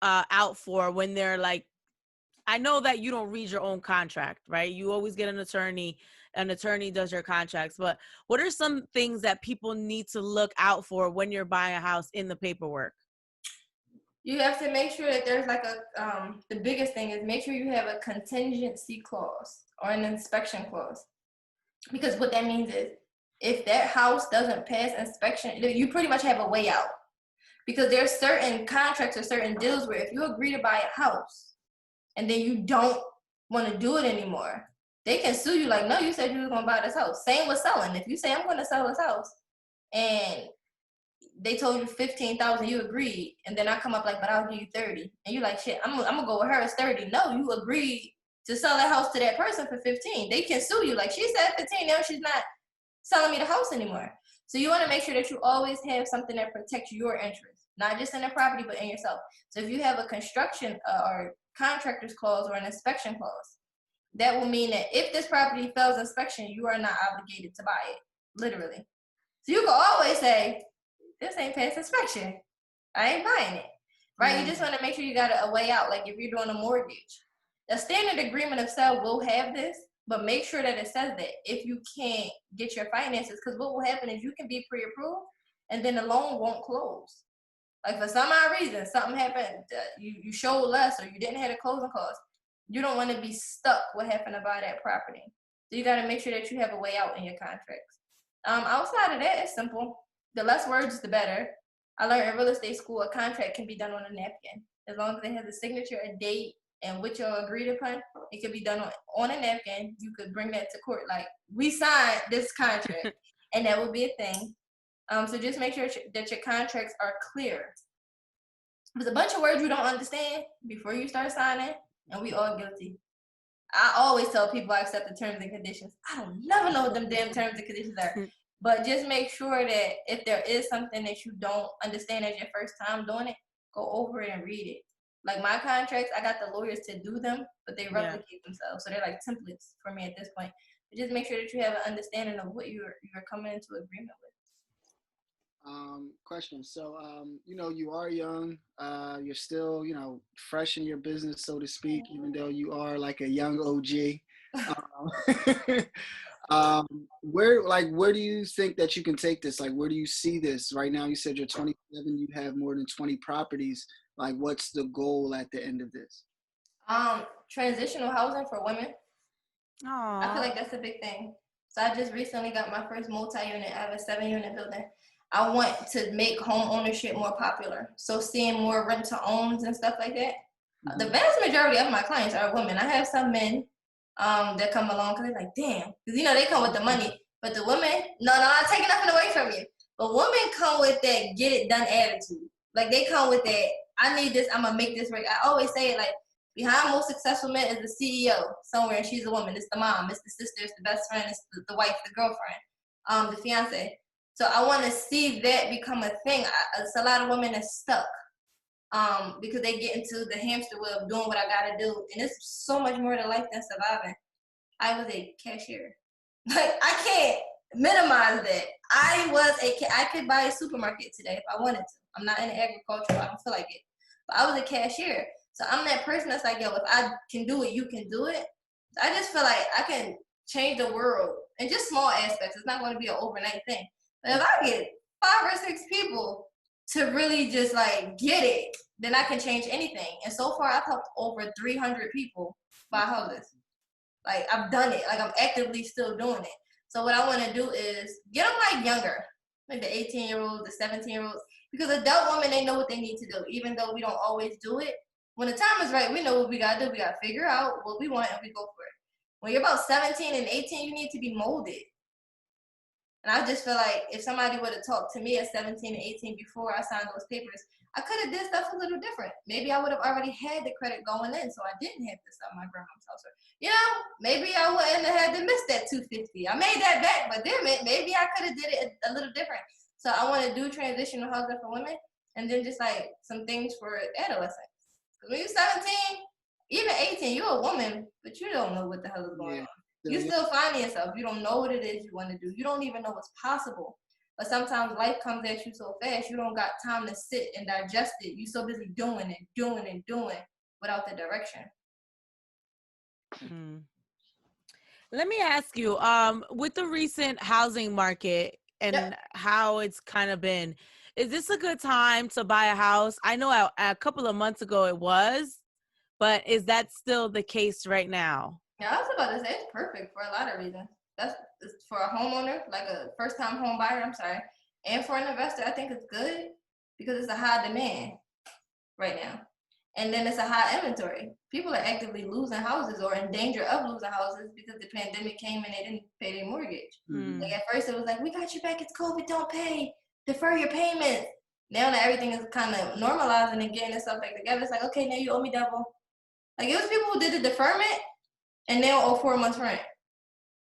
out for when they're like, I know that you don't read your own contract, right? You always get an attorney does your contracts, but what are some things that people need to look out for when you're buying a house in the paperwork? You have to make sure that there's like the biggest thing is make sure you have a contingency clause or an inspection clause. Because what that means is if that house doesn't pass inspection, you pretty much have a way out. Because there's certain contracts or certain deals where if you agree to buy a house and then you don't want to do it anymore, they can sue you like, no, you said you were going to buy this house. Same with selling. If you say, I'm going to sell this house and they told you 15,000, you agreed, and then I come up like, but I'll give you 30, and you're like, shit, I'm gonna go with her. It's 30. No, you agreed to sell that house to that person for 15. They can sue you like, she said 15. Now she's not selling me the house anymore. So you want to make sure that you always have something that protects your interests, not just in the property but in yourself. So if you have a construction or contractor's clause or an inspection clause, that will mean that if this property fails inspection, you are not obligated to buy it, literally. So you can always say, this ain't past inspection. I ain't buying it, right? Mm-hmm. You just want to make sure you got a way out. Like if you're doing a mortgage, the standard agreement of sale will have this, but make sure that it says that if you can't get your finances, because what will happen is you can be pre-approved and then the loan won't close. Like for some odd reason, something happened, you showed less or you didn't have a closing cost. You don't want to be stuck what happened to buy that property. So you got to make sure that you have a way out in your contracts. Outside of that, it's simple. The less words, the better. I learned in real estate school, a contract can be done on a napkin. As long as it has a signature, a date, and what y'all agreed upon, it can be done on a napkin. You could bring that to court. Like, we signed this contract, and that would be a thing. So just make sure that your contracts are clear. There's a bunch of words you don't understand before you start signing, and we all guilty. I always tell people I accept the terms and conditions. I don't never know what them damn terms and conditions are. But just make sure that if there is something that you don't understand as your first time doing it, go over it and read it. Like my contracts, I got the lawyers to do them, but they replicate themselves. So they're like templates for me at this point. But just make sure that you have an understanding of what you're coming into agreement with. Question. So, you are young. You're still, fresh in your business, so to speak, even though you are like a young OG. Um, where do you think that you can take this? Like, where do you see this right now? You said you're 27. You have more than 20 properties. Like, what's the goal at the end of this? Transitional housing for women. I feel Aww. like that's a big thing. So I just recently got my first multi-unit. I have a 7-unit building. I want to make home ownership more popular. So seeing more rent-to-owns and stuff like that. Mm-hmm. The vast majority of my clients are women. I have some men that come along because they're like, damn. Because, they come with the money. But the women, no, I'm not taking nothing away from you. But women come with that get-it-done attitude. Like, they come with that, I need this, I'm going to make this work. I always say it like, behind most successful men is the CEO somewhere, and she's a woman. It's the mom, it's the sister, it's the best friend, it's the wife, the girlfriend, the fiance. So I want to see that become a thing. It's a lot of women that stuck because they get into the hamster wheel of doing what I got to do. And it's so much more to life than surviving. I was a cashier. Like, I can't minimize that. I could buy a supermarket today if I wanted to. I'm not in agriculture. I don't feel like it. But I was a cashier. So I'm that person that's like, yo, if I can do it, you can do it. So I just feel like I can change the world in just small aspects. It's not going to be an overnight thing. But if I get 5 or 6 people to really just like get it, then I can change anything. And so far, I've helped over 300 people buy houses. Like, I've done it. Like, I'm actively still doing it. So what I want to do is get them like younger, like the 18-year-olds, the 17-year-olds, because adult women, they know what they need to do, even though we don't always do it. When the time is right, we know what we got to do. We got to figure out what we want and we go for it. When you're about 17 and 18, you need to be molded. And I just feel like if somebody would have talked to me at 17 and 18 before I signed those papers, I could have did stuff a little different. Maybe I would have already had the credit going in, so I didn't have to sell my grandma's house. Maybe I wouldn't have had to miss that 250. I made that back, but damn it, maybe I could have did it a little different. So I want to do transitional housing for women, and then just like some things for adolescents. When you're 17, even 18, you're a woman, but you don't know what the hell is going on. You still finding yourself. You don't know what it is you want to do. You don't even know what's possible. But sometimes life comes at you so fast, you don't got time to sit and digest it. You're so busy doing without the direction. Let me ask you, with the recent housing market and how it's kind of been, is this a good time to buy a house? I know a couple of months ago it was, but is that still the case right now? Yeah, I was about to say it's perfect for a lot of reasons. It's for a homeowner, like a first-time home buyer, and for an investor, I think it's good because it's a high demand right now. And then it's a high inventory. People are actively losing houses or in danger of losing houses because the pandemic came and they didn't pay their mortgage. Like at first it was like, we got your back, it's COVID, don't pay, defer your payments. Now that everything is kind of normalizing and getting itself back together, it's like, okay, now you owe me double. Like, it was people who did the deferment and they don't owe 4 months rent.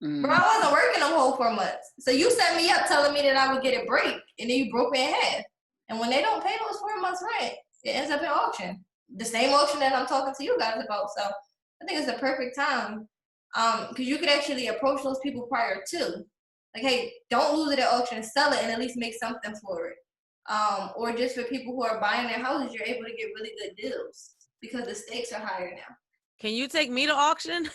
Bro, I wasn't working them whole 4 months. So you set me up telling me that I would get a break, and then you broke me in half. And when they don't pay those 4 months rent, it ends up in auction. The same auction that I'm talking to you guys about. So I think it's the perfect time because you could actually approach those people prior to. Like, hey, don't lose it at auction, sell it, and at least make something for it. Or just for people who are buying their houses, you're able to get really good deals because the stakes are higher now. Can you take me to auction?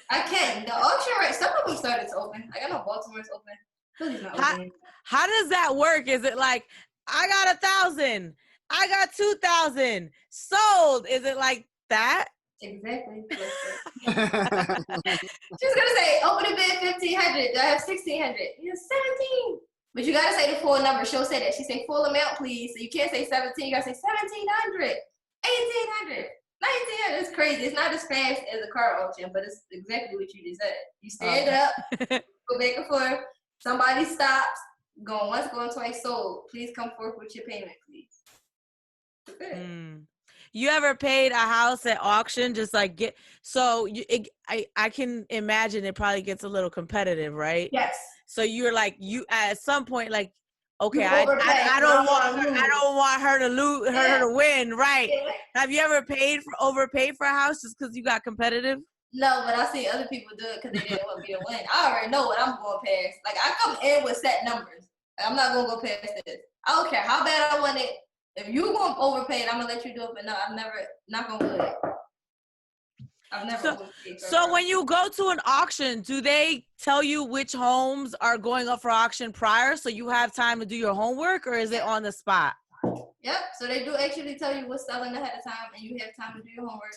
I can. The auction rate, some of them started to open. Like, I know Baltimore's open. Philly's not open. How does that work? Is it like, I got 1,000, I got 2,000 sold? Is it like that? Exactly. She was gonna say, open a bid 1,500. I have 1,600. You're 17. But you gotta say the full number. She'll say that. She say full amount, please. So you can't say 17. You gotta say 1,700, 1,800. 1,900 is crazy. It's not as fast as a car auction, but it's exactly what you just said. You stand up, go back and forth. Somebody stops, going once, going twice, sold. Please come forth with your payment, please. You ever paid a house at auction? Just like I can imagine it probably gets a little competitive, right? Yes. So you're like, you at some point, like, okay, I don't want her to lose, her to win, right? Yeah. Have you ever overpaid for a house just because you got competitive? No, but I see other people do it because they didn't want me to win. I already know what I'm going past. Like, I come in with set numbers. I'm not gonna go past this. I don't care how bad I want it. If you gonna overpay it, I'm gonna let you do it. But no, I've never not gonna do it. I've never overpaid. So when you go to an auction, do they tell you which homes are going up for auction prior, so you have time to do your homework, or is it on the spot? Yep. So they do actually tell you what's selling ahead of time, and you have time to do your homework.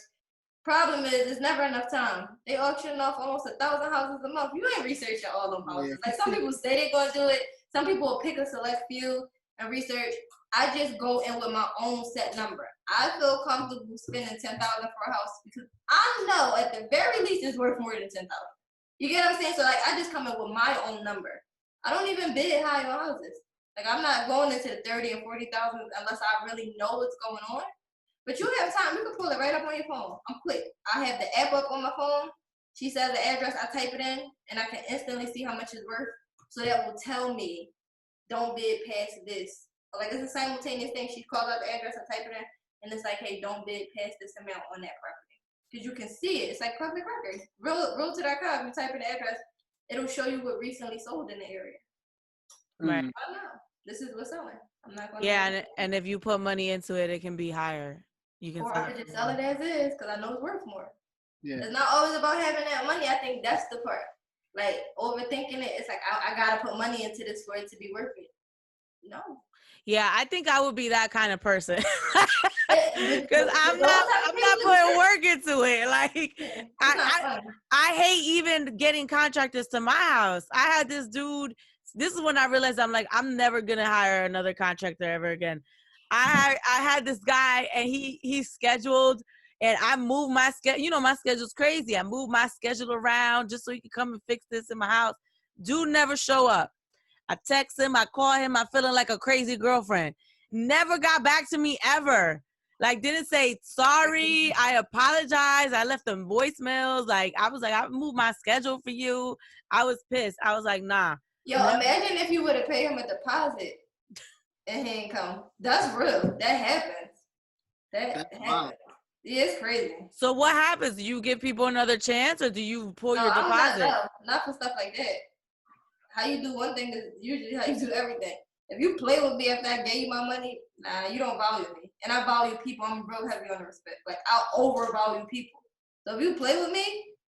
Problem is, it's never enough time. They auction off almost 1,000 houses a month. You ain't researching all them houses. Like some people say they're gonna do it. Some people will pick a select few and research. I just go in with my own set number. I feel comfortable spending $10,000 for a house because I know at the very least it's worth more than $10,000. You get what I'm saying? So like I just come in with my own number. I don't even bid high on houses. Like I'm not going into the 30 and 40,000 unless I really know what's going on. But you have time. You can pull it right up on your phone. I'm quick. I have the app up on my phone. She says the address. I type it in, and I can instantly see how much it's worth. So that will tell me, don't bid past this. Like it's a simultaneous thing. She calls out the address. I type it in, and it's like, hey, don't bid past this amount on that property. Because you can see it. It's like public records. Realtor.com. You type in the address, it'll show you what recently sold in the area. Right. I don't know. This is what's selling. I'm not going to. Yeah, and if you put money into it, it can be higher. You can. Or I could just sell it as is because I know it's worth more. Yeah. It's not always about having that money. I think that's the part. Like overthinking it, it's like I gotta put money into this for it to be worth it. No. Yeah, I think I would be that kind of person because I'm not putting work into it. Like I hate even getting contractors to my house. I had this dude. This is when I realized I'm never gonna hire another contractor ever again. I had this guy and he's scheduled and I moved my schedule. You know, my schedule's crazy. I moved my schedule around just so he could come and fix this in my house. Dude never show up. I text him, I call him, I'm feeling like a crazy girlfriend. Never got back to me ever. Like didn't say sorry, I apologize. I left them voicemails. Like I was like, I moved my schedule for you. I was pissed. I was like, nah. Yo, imagine if you would have paid him a deposit. And he ain't come. That's real. That happens. That happens. Wow. Yeah, it's crazy. So what happens? Do you give people another chance or do you pull your deposit? Not for stuff like that. How you do one thing is usually how you do everything. If you play with me after I gave you my money, nah, you don't value me. And I value people. I'm real heavy on the respect. Like, I'll overvalue people. So if you play with me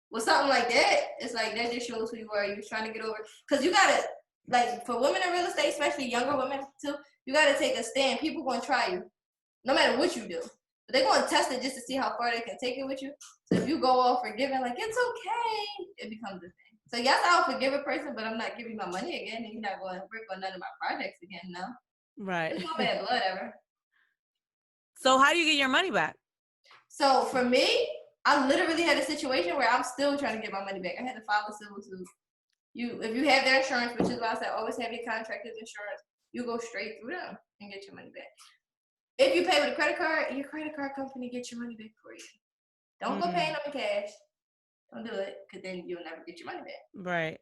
with something like that, it's like that just shows who you are. You're trying to get over. Because you got to, like, for women in real estate, especially younger women too, you got to take a stand. People going to try you, no matter what you do. But they're going to test it just to see how far they can take it with you. So if you go all forgiving, like, it's okay, it becomes a thing. So yes, I'll forgive a person, but I'm not giving you my money again, and you're not going to work on none of my projects again, no. Right. It's no bad blood ever. So how do you get your money back? So for me, I literally had a situation where I'm still trying to get my money back. I had to file a civil suit. If you have their insurance, which is why I said always have your contractor's insurance, you go straight through them and get your money back. If you pay with a credit card, your credit card company gets your money back for you. Don't go paying them in cash. Don't do it, because then you'll never get your money back. Right.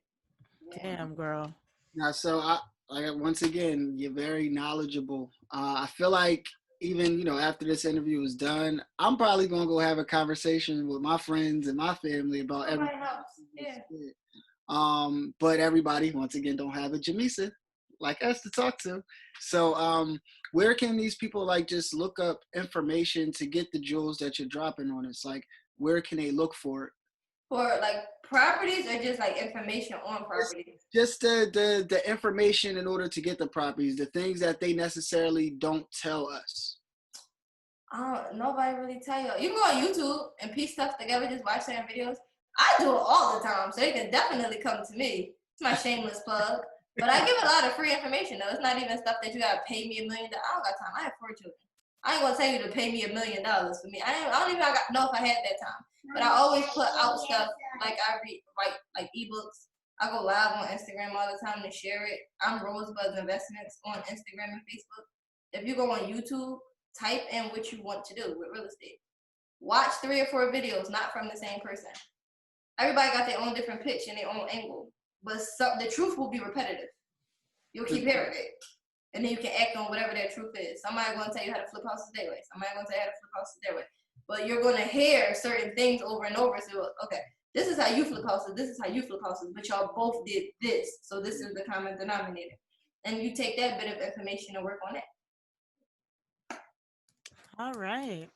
Yeah. Damn, girl. Now, so once again, you're very knowledgeable. I feel like even, after this interview is done, I'm probably going to go have a conversation with my friends and my family about everything. Yeah. But everybody, once again, don't have a Jamisa like us to talk to. So where can these people just look up information to get the jewels that you're dropping on us? Like, where can they look for it? For properties or just information on properties? Just the information in order to get the properties, the things that they necessarily don't tell us. Nobody really tell you. You can go on YouTube and piece stuff together, just watch certain videos. I do it all the time, so you can definitely come to me. It's my shameless plug. But I give a lot of free information, though. It's not even stuff that you got to pay me $1 million. I don't got time. I have 4 children. I ain't going to tell you to pay me $1 million for me. I don't even know if I had that time. But I always put out stuff, I write ebooks. I go live on Instagram all the time to share it. I'm Rosebud's Investments on Instagram and Facebook. If you go on YouTube, type in what you want to do with real estate. Watch 3 or 4 videos, not from the same person. Everybody got their own different pitch and their own angle. But the truth will be repetitive. You'll keep hearing it. And then you can act on whatever that truth is. Somebody going to tell you how to flip houses their way. Somebody going to tell you how to flip houses their way. But you're going to hear certain things over and over. So, okay, this is how you flip houses. This is how you flip houses. But y'all both did this. So this is the common denominator. and you take that bit of information and work on it. All right.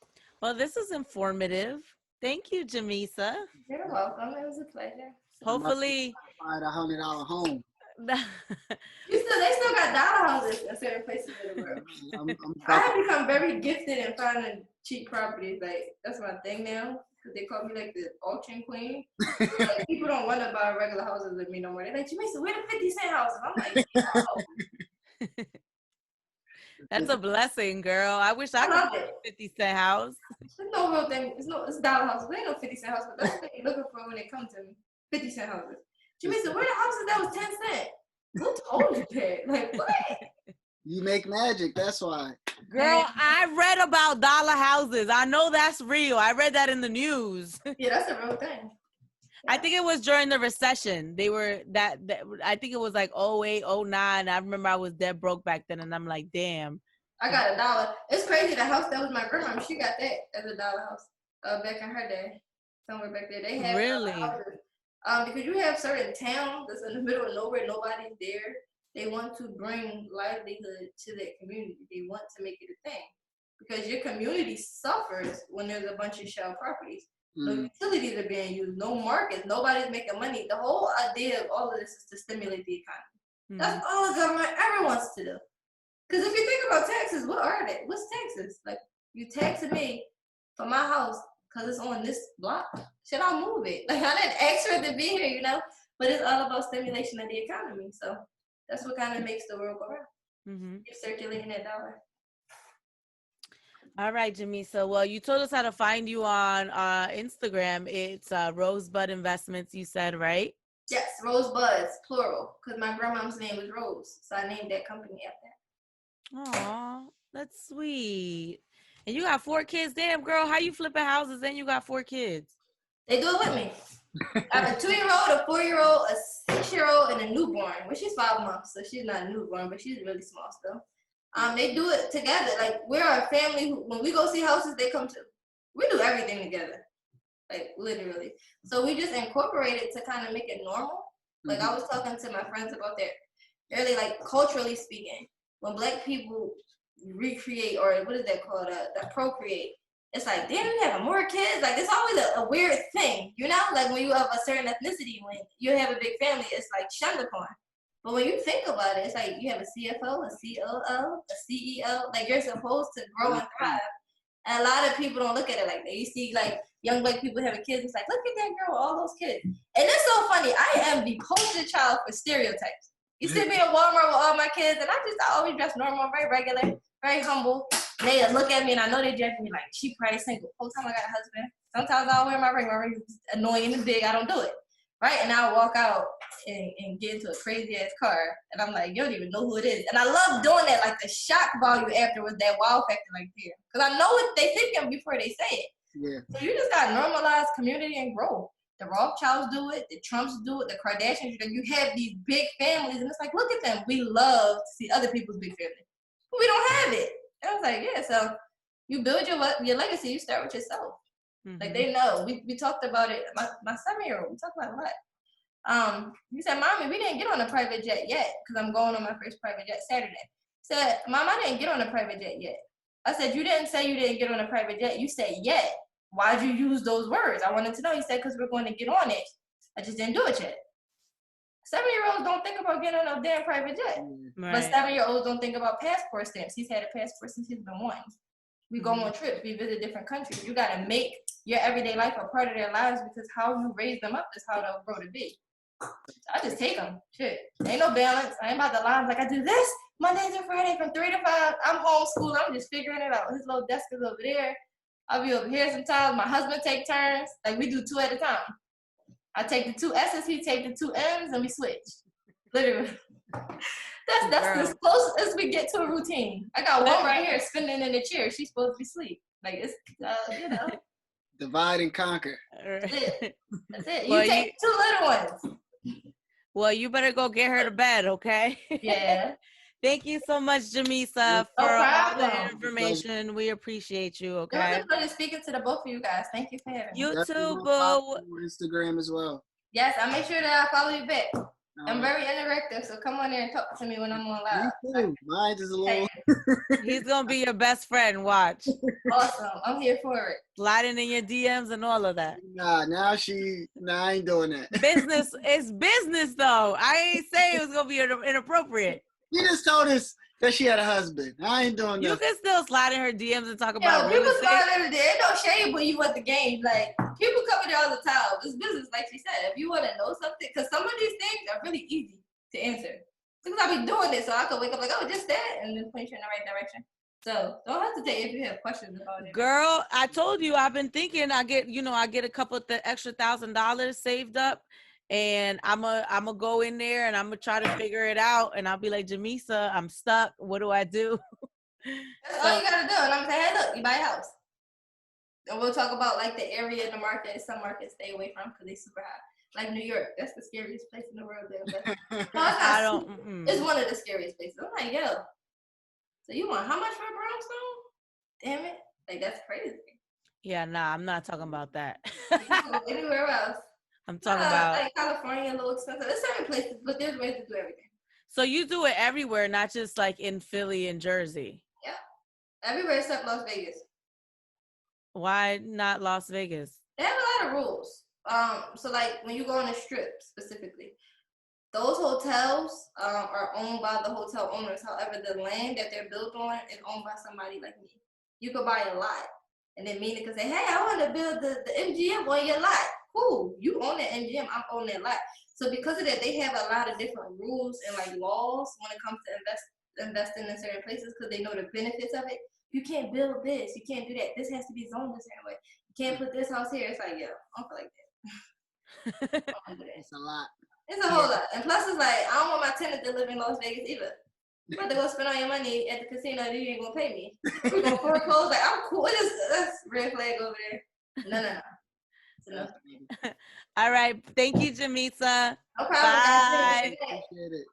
Well, this is informative. Thank you, Jamisa. You're welcome. It was a pleasure. Hopefully, find $100 home. They still got dollar houses in certain places in the world. I have become very gifted in finding cheap properties. Like, that's my thing now. Because they call me like the auction queen. Like, people don't want to buy regular houses with me no more. They're like, Jamisa, where the 50-cent houses? I'm like, no. That's a blessing, girl. I wish I could love buy it. a 50-cent house. There's no real thing. It's dollar houses. There ain't no 50-cent house, but that's what they're looking for when it comes to 50-cent houses. Jamisa, where the houses that was 10 cents? Who told you that? Like, what? You make magic, that's why. Girl, I read about dollar houses. I know that's real. I read that in the news. Yeah, that's a real thing. I think it was during the recession. They were that I think it was like 08, 09. I remember I was dead broke back then, and I'm like, damn. I got $1. It's crazy. The house that was my grandma, she got that as a dollar house back in her day. Somewhere back there. They had really houses. Because you have certain towns that's in the middle of nowhere, nobody's there. They want to bring livelihood to their community. They want to make it a thing. Because your community suffers when there's a bunch of shell properties. No utilities are being used, no markets, nobody's making money. The whole idea of all of this is to stimulate the economy. That's all the government ever wants to do. Because if you think about taxes, what are they? What's taxes? Like, you taxing me for my house because it's on this block. Should I move it? Like, I didn't ask for it to be here, you know? But it's all about stimulation of the economy. So that's what kind of makes the world go around. Keep circulating that dollar. All right, Jamisa. Well, you told us how to find you on Instagram. It's Rosebud Investments, you said, right? Yes, Rosebuds, plural, because my grandma's name was Rose. So I named that company after that. Aw, that's sweet. And you got 4 kids. Damn, girl, how you flipping houses and you got 4 kids? They do it with me. I have a 2-year-old, a 4-year-old, a 6-year-old, and a newborn. Well, she's 5 months, so she's not a newborn, but she's really small still. They do it together. Like, we're a family who, when we go see houses, they come to. We do everything together, like, literally. So we just incorporate it to kind of make it normal. Like, I was talking to my friends about that early, like, culturally speaking, when Black people recreate, or what is that called, procreate, it's like, damn, you having more kids? Like, it's always a weird thing, you know? Like, when you have a certain ethnicity, when you have a big family, it's like shunned upon. But when you think about it, it's like you have a CFO, a COO, a CEO. Like, you're supposed to grow and thrive. And a lot of people don't look at it like that. You see, like, young Black people having kids. It's like, look at that girl with all those kids. And it's so funny. I am the poster child for stereotypes. You see me in Walmart with all my kids, and I always dress normal, very regular, very humble. They look at me, and I know they judge me like, she probably single. Whole time I got a husband. Sometimes I'll wear my ring. My ring is annoying and big. I don't do it. Right? And I'll walk out and get into a crazy ass car. And I'm like, you don't even know who it is. And I love doing that, like the shock value afterwards, that wow factor, like, there. Because I know what they thinking before they say it. Yeah. So you just got to normalize community and grow. The Rothschilds do it. The Trumps do it. The Kardashians. You have these big families. And it's like, look at them. We love to see other people's big families. But we don't have it. And I was like, yeah, so you build your legacy. You start with yourself. Like, they know. We talked about it. My 7-year-old, we talked about it a lot. He said, Mommy, we didn't get on a private jet yet, because I'm going on my first private jet Saturday. He said, Mom, I didn't get on a private jet yet. I said, you didn't say you didn't get on a private jet. You said yet. Why'd you use those words? I wanted to know. He said, because we're going to get on it. I just didn't do it yet. 7-year-olds don't think about getting on a damn private jet. Right. But 7-year-olds don't think about passport stamps. He's had a passport since he's been 1. We go on trips. We visit different countries. You got to make your everyday life a part of their lives, because how you raise them up is how they'll grow to be. So I just take them. Shit. Ain't no balance. I ain't about the lines. Like, I do this Monday through Friday from 3 to 5. I'm homeschooled. I'm just figuring it out. His little desk is over there. I'll be over here sometimes. My husband take turns. Like, we do 2 at a time. I take the 2 S's. He take the 2 M's, and we switch. Literally. That's as close as we get to a routine. I got one right here spinning in the chair. She's supposed to be asleep. Like, it's, you know. Divide and conquer. That's it. That's it. Well, you take 2 little ones. Well, you better go get her to bed, okay? Yeah. Thank you so much, Jamisa, for all the information. We appreciate you, okay? It was a pleasure speaking to the both of you guys. Thank you for having me. You too, boo. Instagram as well. Yes, I'll make sure that I follow you back. I'm very interactive, so come on there and talk to me when I'm on live. Me too. Mine is a little. He's gonna be your best friend. Watch. Awesome. I'm here for it. Sliding in your DMs and all of that. Nah, I ain't doing that. Business is business, though. I ain't say it was gonna be inappropriate. You just told us that she had a husband. I ain't doing You nothing. can still slide in her DMs and talk about real people estate. slide in there. Ain't no shade when you at the game. Like, people come in there all the time. It's business, like she said. If you want to know something, because some of these things are really easy to answer. Because I be doing this, so I can wake up like, oh, just that, and then point you in the right direction. So don't hesitate if you have questions about it. Girl, I told you I've been thinking I get a couple of the extra $1,000 saved up, and I'm a go in there and I'm gonna try to figure it out, and I'll be like, Jamisa, I'm stuck. What do I do? That's all you gotta do. And I'm saying, hey, look, you buy a house. And we'll talk about like the area in the market. Some markets stay away from because they super high. Like New York, that's the scariest place in the world. There. No, it's one of the scariest places. I'm like, yo, so you want how much for a brownstone? Damn it. Like, that's crazy. Yeah, nah, I'm not talking about that. Anywhere else. I'm talking about like California, a little expensive. There's certain places, but there's ways to do everything. So you do it everywhere, not just like in Philly and Jersey. Yeah. Everywhere except Las Vegas. Why not Las Vegas? They have a lot of rules. So like when you go on a strip specifically, those hotels are owned by the hotel owners. However, the land that they're built on is owned by somebody like me. You could buy a lot, and then Mina could say, "Hey, I want to build the MGM on your lot." Cool, you own that MGM, I'm on that lot. So because of that, they have a lot of different rules and like laws when it comes to investing in certain places because they know the benefits of it. You can't build this, you can't do that. This has to be zoned a certain way. You can't put this house here. It's like, yo, I don't feel like that. It's a lot. It's a whole lot. And plus, it's like, I don't want my tenant to live in Las Vegas either. You about to go spend all your money at the casino and you ain't gonna pay me. We're gonna foreclose. Like, I'm cool. That's red flag over there. No. No. All right. Thank you, Jamisa. No problem. Bye. Appreciate it.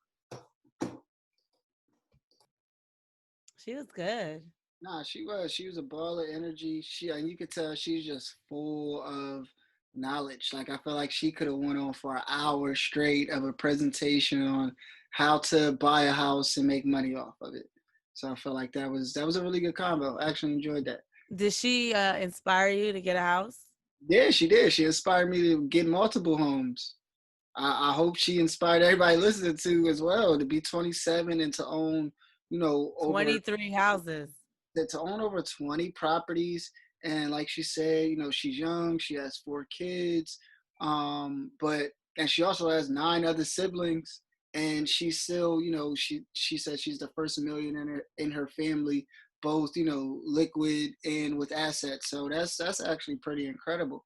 She was good. Nah, she was a ball of energy. And you could tell she's just full of knowledge. Like I feel like she could have went on for an hour straight of a presentation on how to buy a house and make money off of it. So I feel like that was a really good combo. I actually enjoyed that. Did she inspire you to get a house? Yeah, she did. She inspired me to get multiple homes. I hope she inspired everybody listening to as well to be 27 and to own, over 23 houses. To own over 20 properties. And like she said, she's young. She has 4 kids. And she also has 9 other siblings. And she's still, she said she's the first millionaire in her family, both, liquid and with assets. So that's actually pretty incredible.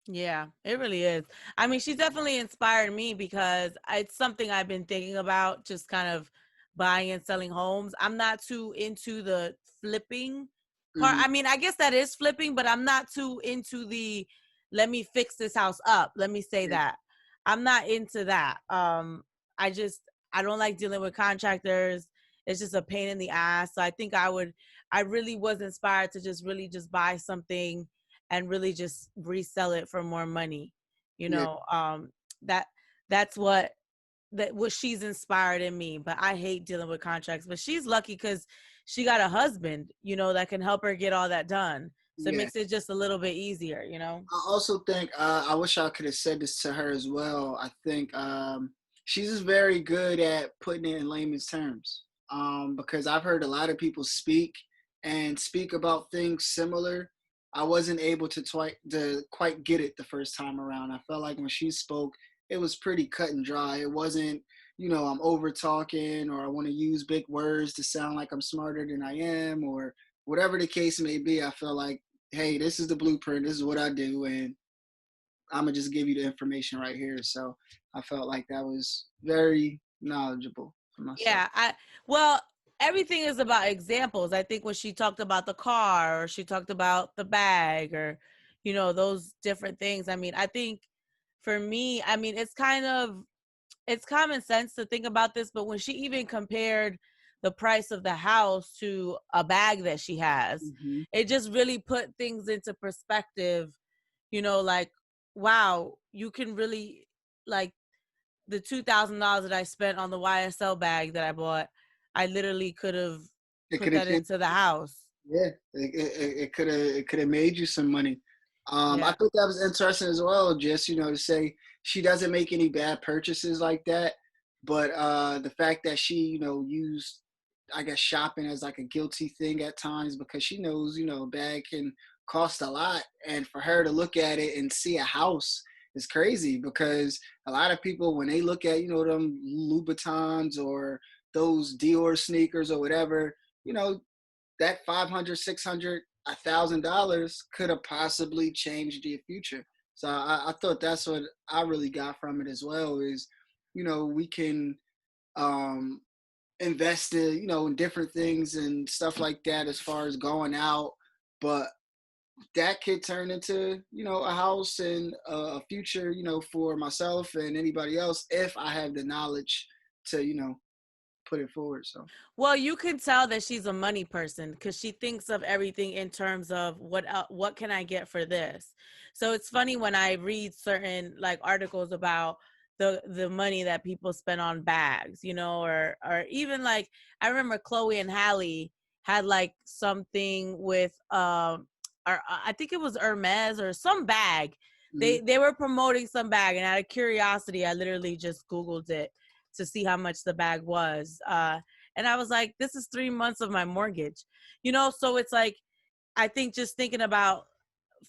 Yeah, it really is. I mean, she's definitely inspired me because it's something I've been thinking about, just kind of buying and selling homes. I'm not too into the flipping part. I mean, I guess that is flipping, but I'm not too into the let me fix this house up. Let me say that. I'm not into that. I don't like dealing with contractors. It's just a pain in the ass. So I think I really was inspired to just really just buy something and really just resell it for more money. That's what she's inspired in me. But I hate dealing with contracts. But she's lucky because she got a husband, that can help her get all that done. So it makes it just a little bit easier, I also think, I wish I could have said this to her as well. I think she's just very good at putting it in layman's terms. Because I've heard a lot of people speak about things similar. I wasn't able to quite get it the first time around. I felt like when she spoke, it was pretty cut and dry. It wasn't, I'm over talking or I want to use big words to sound like I'm smarter than I am or whatever the case may be. I feel like, hey, this is the blueprint. This is what I do. And I'm going to just give you the information right here. So I felt like that was very knowledgeable for myself. Yeah. Everything is about examples. I think when she talked about the car or she talked about the bag or, those different things. I mean, I think for me, it's common sense to think about this, but when she even compared the price of the house to a bag that she has, it just really put things into perspective, like, wow, you can really like the $2,000 that I spent on the YSL bag that I bought, I literally could have It put could have that changed. into the house. Yeah, it could have made you some money. I Yeah. thought that was interesting as well. Just to say she doesn't make any bad purchases like that, but the fact that she used, I guess, shopping as like a guilty thing at times because she knows a bag can cost a lot, and for her to look at it and see a house is crazy because a lot of people when they look at them Louboutins or those Dior sneakers or whatever, that 500, 600, $1,000 could have possibly changed your future. So I thought that's what I really got from it as well is, we can um, invest in, in different things and stuff like that as far as going out. But that could turn into, a house and a future, for myself and anybody else if I have the knowledge to, put it forward. So Well, you can tell that she's a money person because she thinks of everything in terms of what can I get for this. So it's funny when I read certain like articles about the money that people spend on bags, or even like I remember Chloe and Halle had like something with or I think it was Hermes or some bag. mhm. They were promoting some bag, and out of curiosity, I literally just Googled it to see how much the bag was. And I was like, this is 3 months of my mortgage, So it's like, I think just thinking about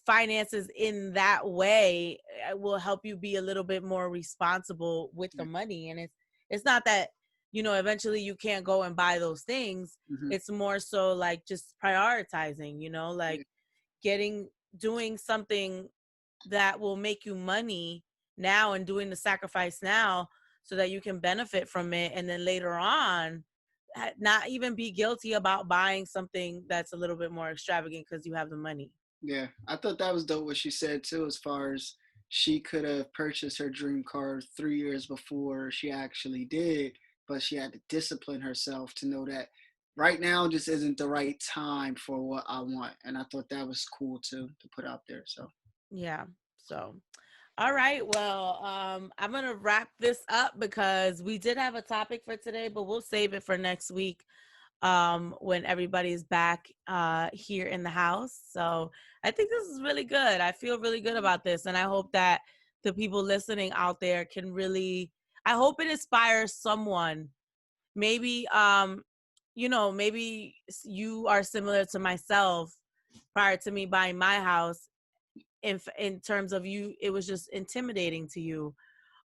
finances in that way will help you be a little bit more responsible with the money. And it's not that, eventually you can't go and buy those things. Mm-hmm. It's more so like just prioritizing, like doing something that will make you money now and doing the sacrifice now so that you can benefit from it. And then later on, not even be guilty about buying something that's a little bit more extravagant because you have the money. Yeah, I thought that was dope what she said too, as far as she could have purchased her dream car 3 years before she actually did, but she had to discipline herself to know that right now just isn't the right time for what I want. And I thought that was cool too to put out there. So Yeah. So, all right. Well, I'm going to wrap this up because we did have a topic for today, but we'll save it for next week when everybody's back here in the house. So I think this is really good. I feel really good about this. And I hope that the people listening out there can really, I hope it inspires someone. Maybe, maybe you are similar to myself prior to me buying my house in terms of it was just intimidating to you,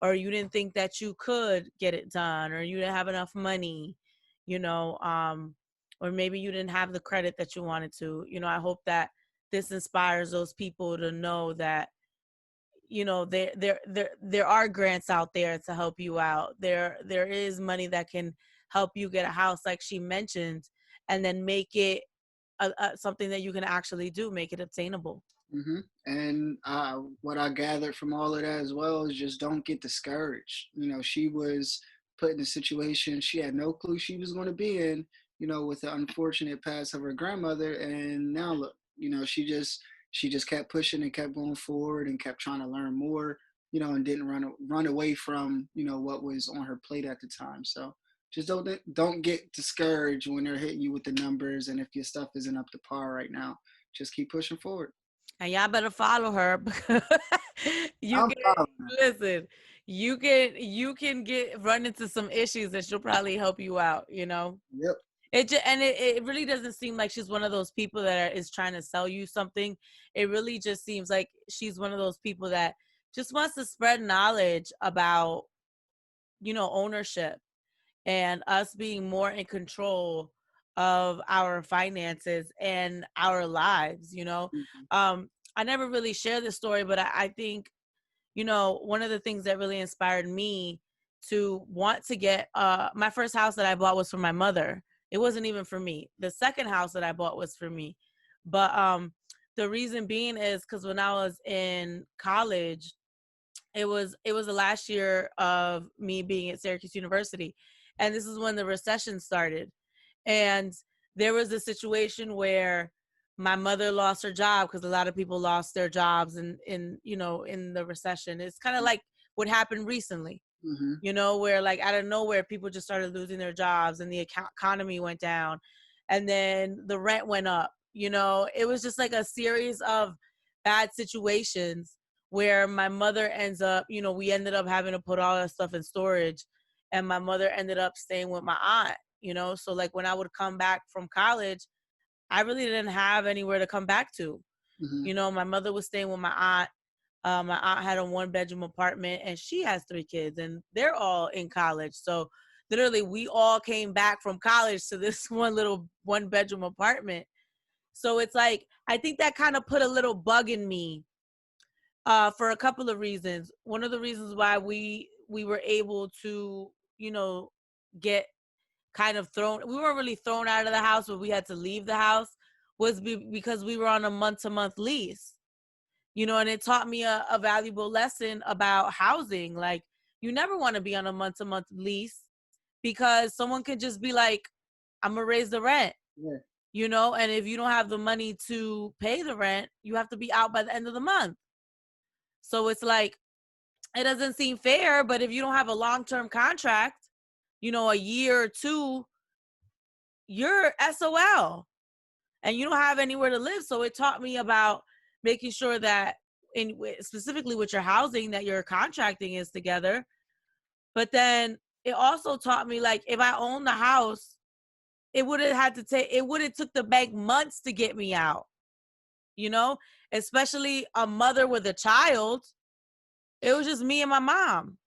or you didn't think that you could get it done, or you didn't have enough money, or maybe you didn't have the credit that you wanted to. I hope that this inspires those people to know that, there are grants out there to help you out. There is money that can help you get a house, like she mentioned, and then make it something that you can actually do, make it obtainable. mm-hmm. And what I gathered from all of that as well is just don't get discouraged. She was put in a situation she had no clue she was going to be in, with the unfortunate pass of her grandmother. And now look, she just kept pushing and kept going forward and kept trying to learn more, and didn't run away from, what was on her plate at the time. So just don't get discouraged when they're hitting you with the numbers. And if your stuff isn't up to par right now, just keep pushing forward. And y'all better follow her because you I'm can following. listen. You can get run into some issues that she'll probably help you out. Yep. It really doesn't seem like she's one of those people that is trying to sell you something. It really just seems like she's one of those people that just wants to spread knowledge about ownership and us being more in control of our finances and our lives. Mm-hmm. I never really share this story, but I think, one of the things that really inspired me to want to get my first house that I bought was for my mother. It wasn't even for me. The second house that I bought was for me. But the reason being is because when I was in college, it was the last year of me being at Syracuse University, and this is when the recession started. And there was a situation where my mother lost her job because a lot of people lost their jobs in the recession. It's kind of like what happened recently. you know, where like out of nowhere, people just started losing their jobs and the economy went down and then the rent went up. You know, it was just like a series of bad situations where my mother ends up, you know, we ended up having to put all that stuff in storage and my mother ended up staying with my aunt, you know? So like when I would come back from college, I really didn't have anywhere to come back to. You know, my mother was staying with my aunt. My aunt had a 1-bedroom apartment and she has 3 kids and they're all in college. So literally we all came back from college to this one little 1-bedroom apartment. So it's like, I think that kind of put a little bug in me for a couple of reasons. One of the reasons why we were able to, you know, get kind of we weren't really thrown out of the house, but we had to leave the house was because we were on a month-to-month lease. You know, and it taught me a valuable lesson about housing. Like, you never want to be on a month-to-month lease because someone could just be like, I'm going to raise the rent, you know? And if you don't have the money to pay the rent, you have to be out by the end of the month. So it's like, it doesn't seem fair, but if you don't have a long-term contract, you know, a year or 2, you're SOL and you don't have anywhere to live. So it taught me about making sure that specifically with your housing that your contracting is together. But then it also taught me, like, if I owned the house, it would have took the bank months to get me out, you know, especially a mother with a child. It was just me and my mom.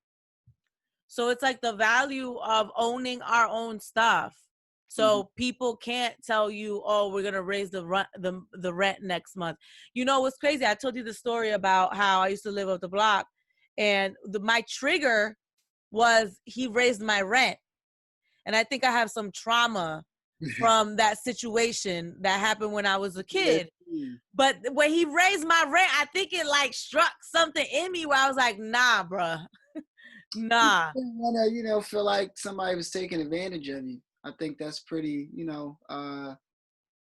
So it's like the value of owning our own stuff. So people can't tell you, oh, we're going to raise the rent next month. You know, what's crazy? I told you the story about how I used to live up the block and my trigger was he raised my rent. And I think I have some trauma from that situation that happened when I was a kid. But when he raised my rent, I think it like struck something in me where I was like, nah, bruh. Nah. You don't want to, you know, feel like somebody was taking advantage of you. I think that's pretty, you know,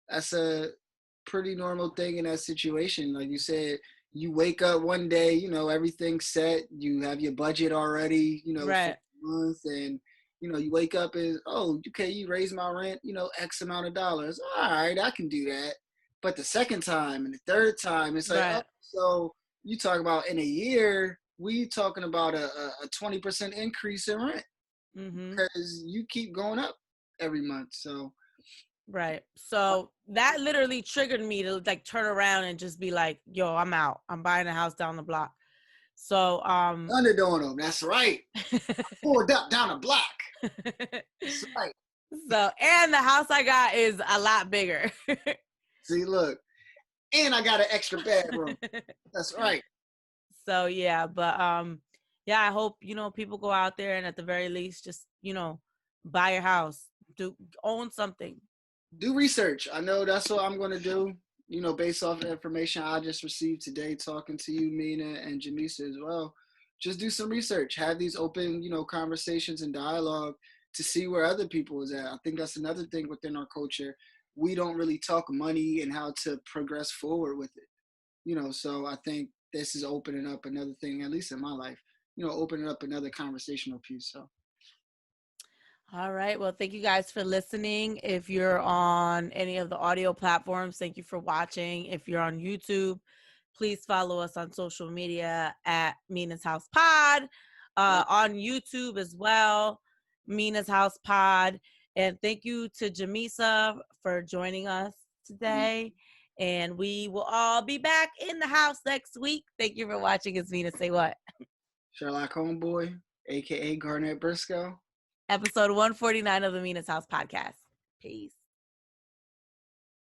that's a pretty normal thing in that situation. Like you said, you wake up one day, you know, everything's set. You have your budget already, you know, for the month, and you know, you wake up and, oh, okay, you raise my rent, you know, X amount of dollars. All right, I can do that. But the second time and the third time, it's like, oh, so you talk about in a year, we talking about a 20% increase in rent because you keep going up every month. So so that literally triggered me to like turn around and just be like, yo, I'm out. I'm buying a house down the block. So underdoing them. That's right. Pulled up down the block. That's right. So, and the house I got is a lot bigger. See, look, and I got an extra bedroom. That's right. So yeah, but yeah, I hope, you know, people go out there and at the very least just, you know, buy a house, own something. Do research. I know that's what I'm going to do, you know, based off the information I just received today, talking to you, Mina, and Jamisa as well. Just do some research. Have these open, you know, conversations and dialogue to see where other people is at. I think that's another thing within our culture. We don't really talk money and how to progress forward with it, you know. So I think this is opening up another thing, at least in my life, you know, opening up another conversational piece. So. All right. Well, thank you guys for listening. If you're on any of the audio platforms, thank you for watching. If you're on YouTube, please follow us on social media at Mina's House Pod, on YouTube as well, Mina's House Pod. And thank you to Jamisa for joining us today. And we will all be back in the house next week. Thank you for watching. It's Mina Say What? Sherlock Homeboi, a.k.a. Garnett Briscoe. Episode 149 of the Mina's House Podcast. Peace.